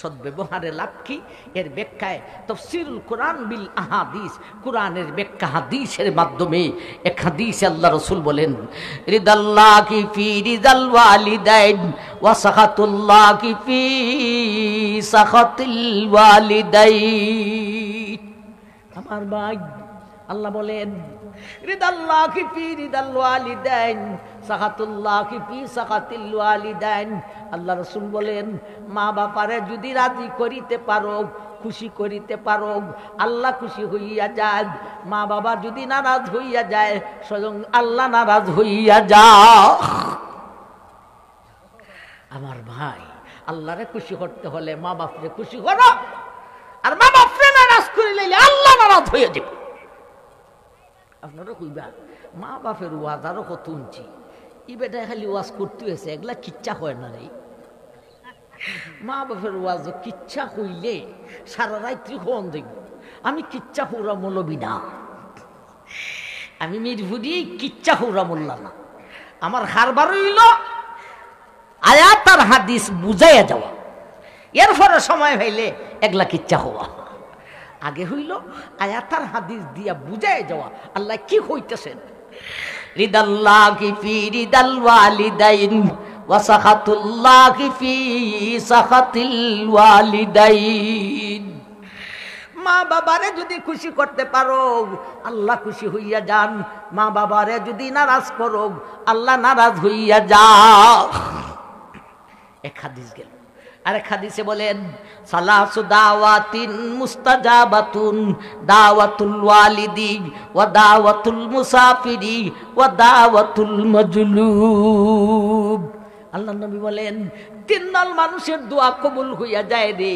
সদ্ব্যবহারের লাভ কি, এর ব্যাখ্যায় তাফসীরুল কোরআন বিল আহাদিস, কোরআনের ব্যাখ্যা হাদিসের মাধ্যমে। এক হাদিসে আল্লাহ রাসূল বলেন, রিদাল্লাহি ফি রিদাল ওয়ালিদাইন ওয়া সাখাতুল্লাহি ফি সাখাতিল ওয়ালিদাইন। আমার ভাই, আল্লাহ বলেন রিদাল্লাহি ফি রিদাল ওয়ালিদাইন সাখাতুল্লাহি ফি সাখাতিল ওয়ালিদাইন। আল্লাহ রাসূল বলেন, মা বাপারে যদি রাজি করিতে পারো, খুশি করিতে পারো, আল্লাহ খুশি হইয়া যায়। মা বাবা যদি নারাজ হইয়া যায়, স্বয়ং আল্লাহ নারাজ হইয়া যাও। আমার ভাই, আল্লাহরে খুশি করতে হলে মা বাপরে খুশি করো, আর মা বাপরে নারাজ করে লইলে আল্লাহ নারাজ হইয়া যাবে। আপনারা কইবা মা বাপের ওয়াজ আরো কত উঞ্চি, ই বেটায় খালি ওয়াজ করতে হয়েছে, এগুলা কিচ্ছা হয় না রে। মা বাপের ওয়াজ কিচ্ছা হইলে সারা রাত্রি হন দেখব। আমি কিচ্ছা হুরা মৌলবি না, আমি মিরপুরি কিচ্ছা হুরা মোল্লা না। আমার হারবার হইল আয়াত আর হাদিস বুঝাইয়া যাওয়া, এরপরে সময় হইলে এগুলা কিচ্ছা হওয়া। আগে হইল আয়াতার হাদিস দিয়া বুঝায় যাওয়া আল্লাহ কি হইতেছেন। রিদাল্লাহি ফি রিদাল ওয়ালিদাইন ওয়া সাখাতুল্লাহি ফি সাখাতিল ওয়ালিদাইন। মা বাবারে যদি খুশি করতে পারো, আল্লাহ খুশি হইয়া যান। মা বাবারে যদি নারাজ করো, আল্লাহ নারাজ হইয়া যাও। এক হাদিস গেল। আরেক হাদিসে বলেন, সালাসু দাওয়াতিন মুস্তাজাবাতুন, দাওয়াতুল ওয়ালিদি ওয়া দাওয়াতুল মুসাফিরি ওয়া দাওয়াতুল মাজলুব। আল্লাহ নবী বলেন, তিন দল মানুষের দোয়া কবুল হইয়া যায় রে।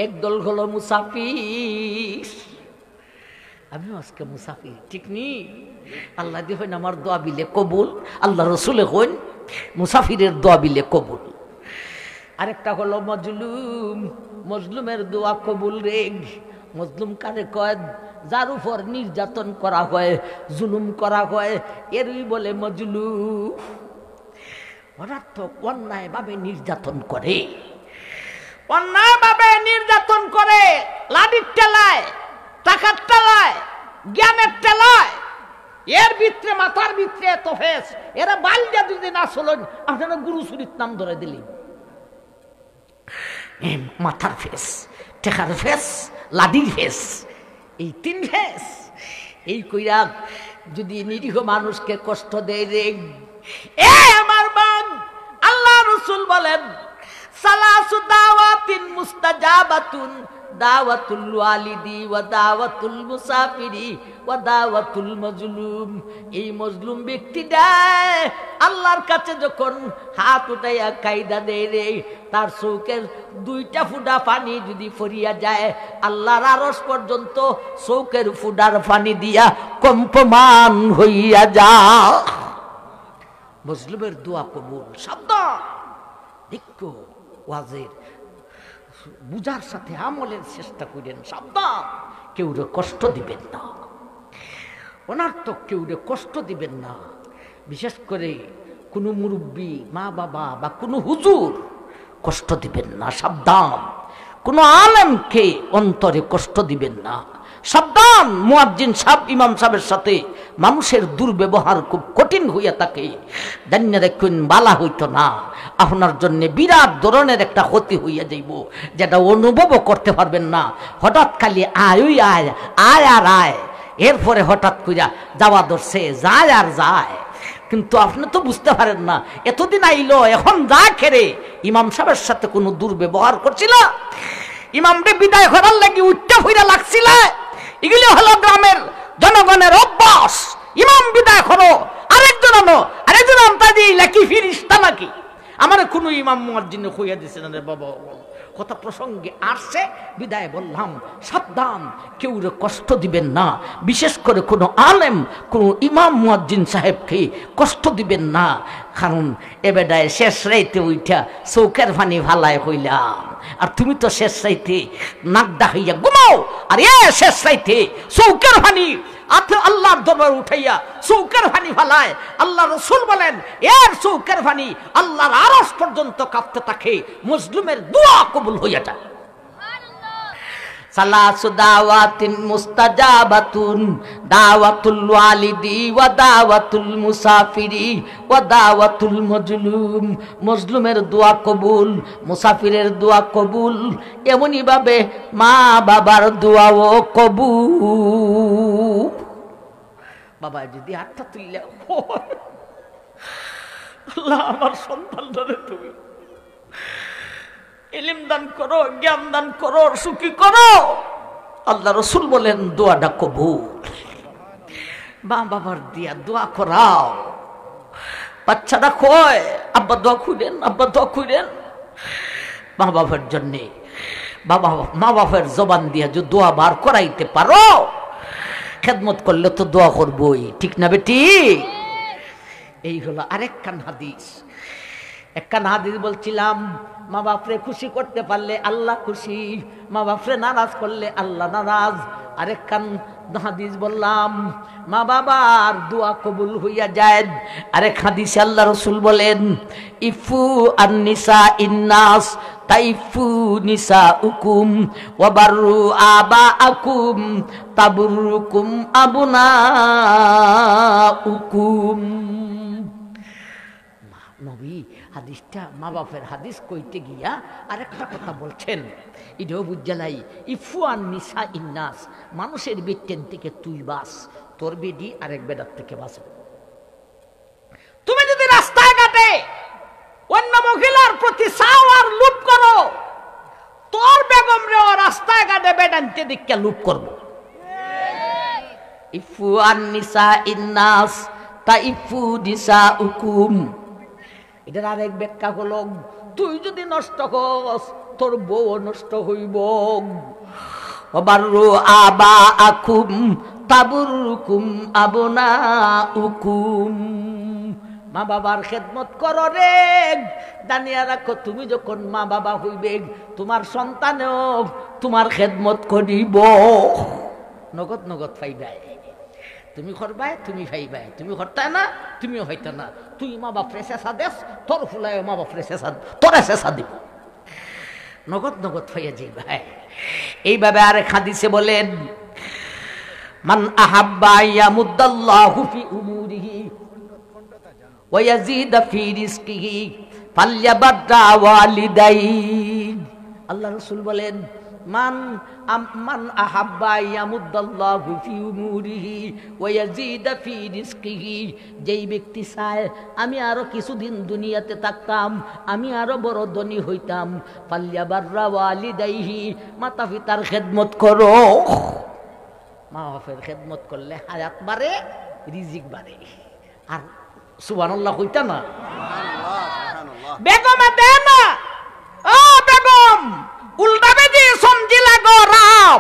একদল হলো মুসাফির। আমিও আজকে মুসাফির, ঠিক নি? আল্লাহ দিয়ে হইন আমার দোয়া বিলে কবুল। আল্লাহ রসুলে হইন মুসাফিরের দোয়া বিলে কবুল। আরেকটা হলো মজলুম, মজলুমের দোয়া কবুল রে। মজলুম কারে কয়? যার উপর নির্যাতন করা হয়, জুলুম করা হয়, এরই বলে মজলুম। অনার্থক অন্যায় ভাবে নির্যাতন করে, অন্যায় ভাবে নির্যাতন করে, লাঠির টেলায়, টাকার টেলায়, জ্ঞানের টেলায়, এর ভিতরে মাথার ভিতরে এত ফেস, এরা বালিয়া যদি না চলেন আপনারা গুরু সুরিত নাম ধরে দিলি। মাথার ফেস, টেকার ফেস, লাঠির ফেস, এই তিন ফেস, এই কইরা যদি নিরীহ মানুষকে কষ্ট দেয় রে, এ আমার বান, আল্লাহ রাসূল বলেন সালাসু দাওয়াতিন মুস্তাজাবাতুন, দাওয়াতুল ওয়ালিদি ওয়া দাওয়াতুল মুসাফিরি ওয়া দাওয়াতুল মাজলুম। এই মজলুম ব্যক্তিটা আল্লাহর কাছে যখন হাত উঠাইয়া কায়দা দেয় রে, তার চৌকের দুইটা ফুটা পানি যদি ফরিয়া যায়, আল্লাহর আরশ পর্যন্ত চৌকের ফুটার পানি দিয়া কম্পমান হইয়া যায়। মজলুমের দোয়া কবুল। সাবধান, দেখো ওয়াজের বুঝার সাথে আমলের চেষ্টা করেন। সাবধান, কেউরে কষ্ট দিবেন না, অনার্থক কেউরে কষ্ট দিবেন না। বিশেষ করে কোনো মুরব্বী, মা বাবা বা কোনো হুজুর কষ্ট দিবেন না। সাবধান, কোনো আলেমকে অন্তরে কষ্ট দিবেন না। সাবধান, মুয়াজ্জিন সাহেব, ইমাম সাহেবের সাথে মানুষের দুর্ব্যবহার খুব কঠিন হইয়া থাকে। জানিয়ে দেখুন বালা হইতো না, আপনার জন্য বিরাট ধরনের একটা ক্ষতি হইয়া যাইব, যেটা অনুভবও করতে পারবেন না। হঠাৎ খালি আয় আয় আয় আর আয়, এরপরে হঠাৎ কইরা যাওয়া ধরছে, যায় আর যায়, কিন্তু আপনি তো বুঝতে পারেন না এতদিন আইলো, এখন যা খেরে ইমাম সাহেবের সাথে কোনো দুর্ব্যবহার করছিল, ইমামকে বিদায় করার লাগি উচ্চা ফিরা লাগছিল। এগুলি হলো গ্রামের জনগণের অভ্যাস। ইমাম বিদায় করো, আরেকজন আনো, আরেকজন আনতা দিয়ে লাকি ফিরিস্তা নাকি? আমার কোনো ইমাম মুয়াজ্জিন কইয়া দিছে না রে বাবা, কথা প্রসঙ্গে আসছে বিদায় বললাম। সাবধান, কেউ কষ্ট দিবেন না, বিশেষ করে কোনো আলেম, কোনো ইমাম মুয়াজ্জিন সাহেবকে কষ্ট দিবেন না। কারণ এ বেডায় শেষ রাইতে উঠা চৌকের পানি ভালায় হইলাম, আর তুমি তো শেষ রাইতে নাকডা হইয়া ঘুমাও, আর এ শেষ রাইতে চৌকের পানি আল্লাহর দরবার উঠাইয়া চৌকের পানি ফালায়। আল্লাহ রাসূল বলেন এর চৌকের পানি আল্লাহর আরশ পর্যন্ত কাঁপতে থাকে, মজলুমের দোয়া কবুল হইয়া যায়। সালাসু দাওয়াতিন মুস্তাজাবাতুন, দাওয়াতুল ওয়ালিদি ওয়া দাওয়াতুল মুসাফিরি ওয়া দাওয়াতুল মাজলুম। মজলুমের দোয়া কবুল, মুসাফিরের দোয়া কবুল, এমনই ভাবে মা বাবার দোয়াও কবুল। বাবা যদি হাতটা তুললে, আল্লাহ আমার সন্তানদের তুমি ইলম দান করো, জ্ঞান দান করো, সুখী করো। আল্লাহ রাসূল বলেন দোয়াটা কবুল। মা বাবার দিয়া দোয়া করাও। বাচ্চারা কয় আব্বা দোয়া করেন, আব্বা দোয়া করেন। মা বাবার জন্যে মা বাবার জবান দিয়া যে দোয়া বার করাইতে পারো, খেদমত করলে তো দোয়া করবই, ঠিক না বেটি? এই হলো আরেকখান হাদিস। একখান হাদিস বলছিলাম, মা বাপরে খুশি করতে পারলে আল্লাহ খুশি, মা বাপরে নারাজ করলে আল্লাহ নারাজ। আরেকখান হাদিস বললাম, মা বাবার দোয়া কবুল হইয়া যায়। আরেক হাদিসে আল্লাহ রাসূল বলেন ইফু আন-নিসা ইন্নাস তাইফু নিসাউকুম ওয়া বাররু আবাআকুম তাবরুকুম আবনাউকুম। নবী হাদিসটা মা বাপের হাদিস কইতে গিয়া আরেকটা কথা বলছেন, এটাও বুঝালাই। ইফুয়ান নিসা ইন্নাস, মানুষের বেটেন থেকে তুই বাস, তোর বেডি আরেক বেডার থেকে বাঁচবে। তুমি যদি রাস্তায় ঘাটে অন্য মহিলার প্রতি চাও আর লুপ করো, তোর বেগম রে রাস্তায় ঘাটে বেডানতে দিকে লুপ করবো। ইফুয়ান নিসা ইন্নাস তাইফু নিসাউকুম। এটার আরেক ব্যাখ্যা হলো, তুই যদি নষ্ট হস তোর বউ নষ্ট হইব। বাররু আবাআকুম তাবরুকুম আবনাউকুম। মা বাবার খেদমত করো রে, জানিয়া রাখো তুমি যখন মা বাবা হইবে তোমার সন্তানেও তোমার খেদমত করিব। নগদ নগদ পাইবাই, তুমি করবাই তুমি পাইবাই, তুমি করতে না তুমিও হইতে না। তুই মা বাপরে চেঁচা দেস, তোর ফুলায় মা বাপরে চেঁচা তোরা চেঁচা দিব, নগদ নগদ হইয়া যাইবাই। এইভাবে আরেক হাদিসে বলেন, মান আহাব্বা ইয়ামুদ্দাল্লাহু ফি উমুরিহি ওয়া ইয়াজিদা ফি রিজকিহি ফালইয়াবাররা ওয়ালিদাইহি। আল্লাহ রাসূল বলেন, মান আহাব্বা ইয়ামুদ্দাল্লাহু ফি উমুরিহি ওয়া ইয়াজিদা ফি রিজকিহি, যেই ব্যক্তি চায় আমি আরো কিছুদিন দুনিয়াতে থাকতাম, আমি আরো বড় ধনী হইতাম, ফালইয়াবাররা ওয়ালিদাইহি, মাতা পিতার খেদমত করো। মা বাপের খেদমত করলে হায়াত বাড়ে, রিজিক বাড়ে। আর সুবহানাল্লাহ কইতা না, বেগম দে না, ও বেগম উল্টাবে দিয়ে সমঝি লাগো রাও,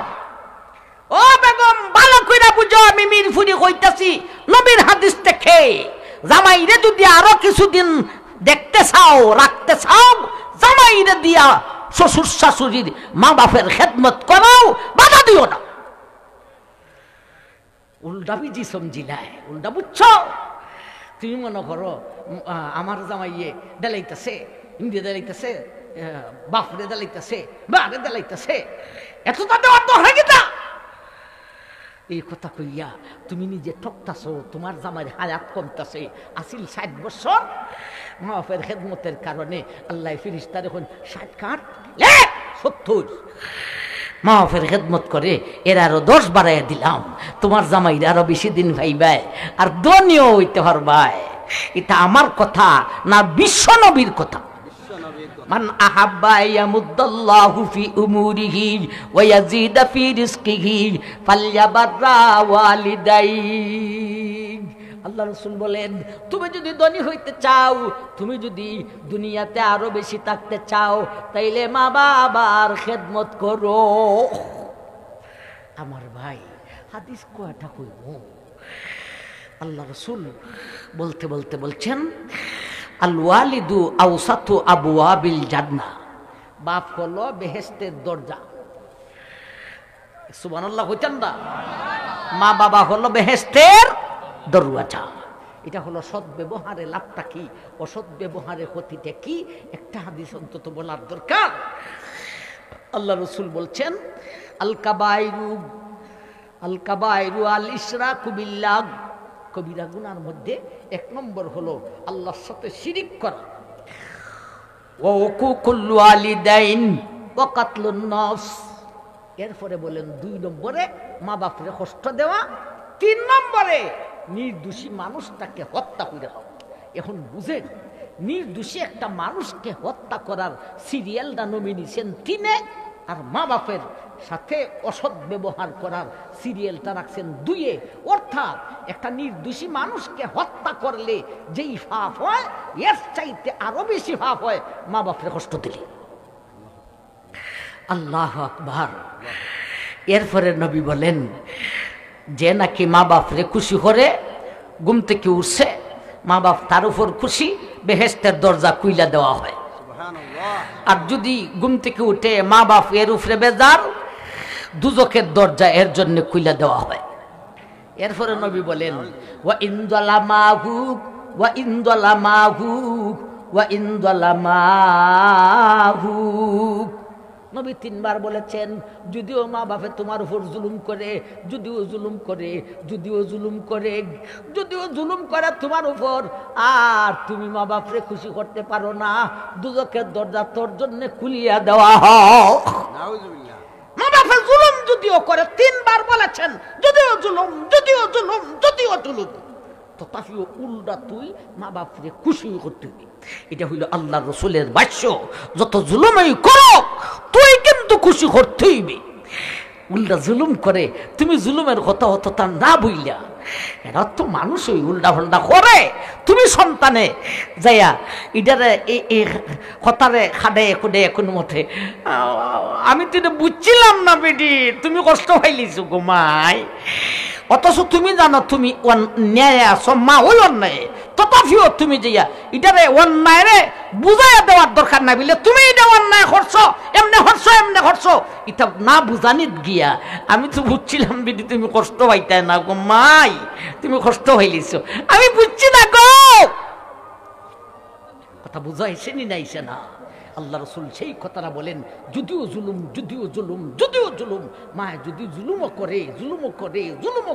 ও বেগম ভালো কইরা বুঝো, আমি মিরফুরি কইতাছি নবীর হাদিস থেকে, জামাইরে যদি আরো কিছুদিন দেখতে চাও রাখতে চাও, জামাইরে দিয়া শ্বশুর শাশুড়ির মা বাপের খেদমত করাও, বাধা দিও না। উল্টা বিজি সমঝিলাই, উল্টা বুঝছো। তুমি মনে করো আমার জামাইয়ে দেলাইতেছে, ইন্ডিয়া দেলাইতেছে, বাপরে দেলাইতেছে, বারে দেলাইতেছে, এত তাদের অর্থ হয়ে গেতা। এই কথা কইয়া তুমি নিজে ঠকতাছো, তোমার জামাইয়ের হায়াত কমতাছে, আসিল 60 বছর। মা বাপের খেদমতের কারণে আল্লাহ ফিরিস্তার এখন 60 কাট 70। মা বাপের খেদমত করে এর আরো 10 বাড়াইয়া দিলাম, তোমার জামাইরা আরো বেশি দিন ভাইবাই আর ধনীও হইতে পারবাই। এটা আমার কথা না, বিশ্ব নবীর কথা। মান আহাব্বা ইয়ামুদ্দাল্লাহু ফি উমুরিহি ওয়া ইয়াজিদা ফি রিজকিহি ফালইয়াবাররা ওয়ালিদাইহি। আল্লাহ রাসূল বলেন, তুমি যদি ধনী হইতে চাও, তুমি যদি দুনিয়াতে আরো বেশি থাকতে চাও, তাইলে মা বাবার খেদমত করো। আমার ভাই হাদিস কয়টা কইব? আল্লাহ রাসূল বলতে বলতে বলছেন, আল ওয়ালিদু আওসাতু আবওয়াবিল জান্নাহ, বাপ হলো বেহেশতের দরজা। সুবহানাল্লাহ কইতেন না? মা বাবা হলো বেহেশতের দরওয়াজা। এটা হলো সৎ ব্যবহারের লাভটা কি, অসৎ ব্যবহারের ক্ষতিটা কি, একটা হাদিস অন্তত বলার দরকার। আল্লাহ রাসূল বলছেন, আল কাবাইরু আল ইশরাকু বিল্লাহ, কবিরা গুনার মধ্যে 1 নম্বর হলো আল্লাহর সাথে শিরিক করা, ওয়া উকুকুল ওয়ালিদাইন ওয়া কাতলুন নাফস। এরপরে বলেন 2 নম্বরে মা বাপরে কষ্ট দেওয়া, 3 নম্বরে নির্দোষী মানুষটাকে হত্যা করে দাও। এখন বুঝেন, নির্দোষী একটা মানুষকে হত্যা করার সিরিয়ালটা নমিনেশন 3-এ, আর মা বাপের সাথে অসৎ ব্যবহার করার সিরিয়ালটা রাখছেন 2-এ। অর্থাৎ একটা নির্দোষী মানুষকে হত্যা করলে যেই পাপ হয়, এর চাইতে আরো বেশি পাপ হয় মা বাপরে কষ্ট দিলে। আল্লাহু আকবার। এরপরে নবী বলেন, যে নাকি মা বাপরে খুশি করে ঘুম থেকে উঠছে, মা বাপ তার উপর খুশি, বেহেশতের দরজা খুইলা দেওয়া হয়। আর যদি ঘুম থেকে উঠে মা বাপ এর উপরে বেজার, দুজকের দরজা এর জন্য খুইলা দেওয়া হয়। এরপরে নবী বলেন, ওয়া ইন যালামাহু ওয়া ইন যালামাহু ওয়া ইন যালামাহু। নবী 3 বার বলেছেন, যদিও মা বাপে তোমার উপর জুলুম করে, যদিও জুলুম করে, যদিও জুলুম করে, যদিও জুলুম করে তোমার উপর, আর তুমি মা বাপরে খুশি করতে পারো না, দুজকের দরজা তোর জন্য খুলিয়া দেওয়া হোক। মা বাপে জুলুম যদিও করে, 3 বার বলেছেন, যদিও জুলুম, যদিও জুলুম, যদিও জুলুম, তথাপিও উল্টা তুই মা বাপরে খুশি করতে হবে। এটা হইল আল্লাহর রাসূলের ভাষ্য। যত জুলুমই করো তুই কিন্তু খুশি করতেই হবে। উল্টা জুলুম করে তুমি জুলুমের কথা হতো তা না বইলা, এরা তো মানুষই উল্টা ফাল্টা করে। তুমি সন্তানে যাইয়া ইটারে এই কথারে খাডে খুডে কোন মতে, আমি তো এটা বুঝছিলাম না বেটি, তুমি কষ্ট পাইলিছো গোমাই, অথচ তুমি জানো তুমি ন্যায় আছো, মা ওই অন্যায়, তথাপিও তুমি যাইয়া এটারে অন্যায় রে বুঝাইয়া দেওয়ার দরকার নাই বলে তুমি এটা অন্যায় করছো, এমনি করছো এটা না বুঝানিত গিয়া আমি তো বুঝছিলাম বিধি তুমি কষ্ট পাইতাই না গো মাই, তুমি কষ্ট হইলিছ, আমি বুঝছি না গো। কথা বুঝাইছে নি নাইছে না? আল্লাহ রসুল সেই কথাটা বলেন, যদিও জুলুম মায় যদি জুলুমও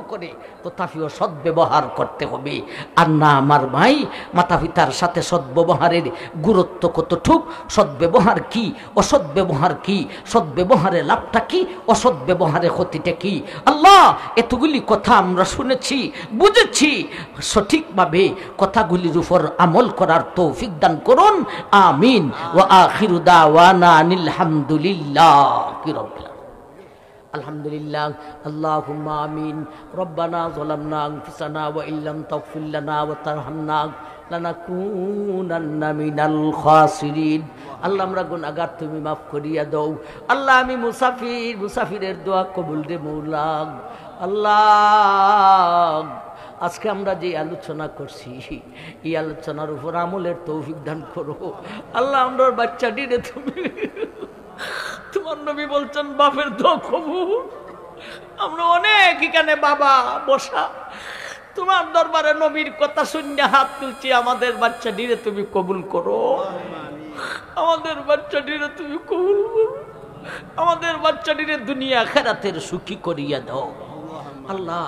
করে তথাপিও সদ্ব্যবহার করতে হবে। আর না আমার ভাই, মাতা পিতার সাথে সদ্ব্যবহারের গুরুত্ব কতটুক, সদ্ব্যবহার কি, অসদ্ব্যবহার কি, সদ্ব্যবহারে লাভটা কি, অসদ্ব্যবহারে ক্ষতিটা কি। আল্লাহ এতগুলি কথা আমরা শুনেছি, বুঝেছি, সঠিকভাবে কথাগুলির উপর আমল করার তৌফিক দান করুন, আমিন। ওয়া আখিরু দাওয়ানা আনিল হামদুলিল্লাহি রাব্বিল আলামিন। আলহামদুলিল্লাহ, আল্লাহুম্মা আমিন। রব্বানা যালামনা আনফুসানা ওয়া ইল্লাম তাগফির লানা ওয়া তারহামনা লানাকুনান্না মিনাল খাসিরিন। আল্লাহ আমরা গুনাহগার, তুমি মাফ করিয়া দাও। আল্লাহ আমি মুসাফিরের দোয়া কবুল দে মৌলা। আল্লাহ আজকে আমরা যে আলোচনা করছি, এই আলোচনার উপর আমলের তৌফিক দান করো। আল্লাহ আমরা বাচ্চাটিরে তুমি, তোমার নবী বলছেন বাপের দোয়া কবুল। আমরা অনেক এখানে বাবা বসা তোমার দরবারে নবীর কথা শুনে হাত তুলছি, আমাদের বাচ্চাটিরে তুমি কবুল করো, আমাদের বাচ্চাটিরে তুমি কবুল করো, আমাদের বাচ্চাটিরে দুনিয়া আখিরাতের সুখী করিয়া দাও। আল্লাহ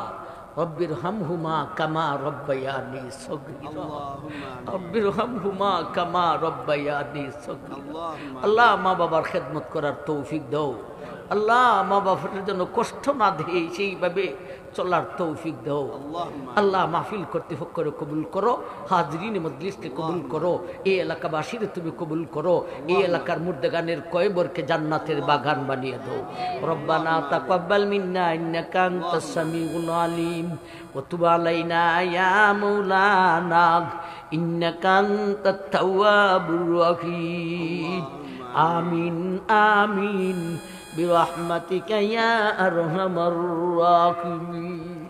রব্বির হামহুমা কামা রব্বায়ানি সগীরা, রব্বির হামহুমা কামা রব্বায়ানি সগীরা। আল্লাহ মা বাবার খেদমত করার তৌফিক দাও। আল্লাহ মা বাবার জন্য কষ্ট না দিয়ে সেইভাবে চলার তৌফিক দাও। আল্লাহ মাহফিল কর্তৃপক্ষরে কবুল করো, হাজরিন মজলিসকে কবুল করো, এই এলাকাবাসীরে তুমি কবুল করো, এই এলাকার মুর্দেগানের কয়বরকে জান্নাতের বাগান বানিয়ে দাও। রব্বানা তাকাব্বাল মিন্না ইন্নাকা আনতাস সামিউল আলিম ওয়া তুব আলাইনা ইয়া মাওলানা ইন্নাকা আনতাত তাওয়াবুর রহিম। আমিন আমিন বিরহমাতিকা ইয়া আরহামার রাহিমিন।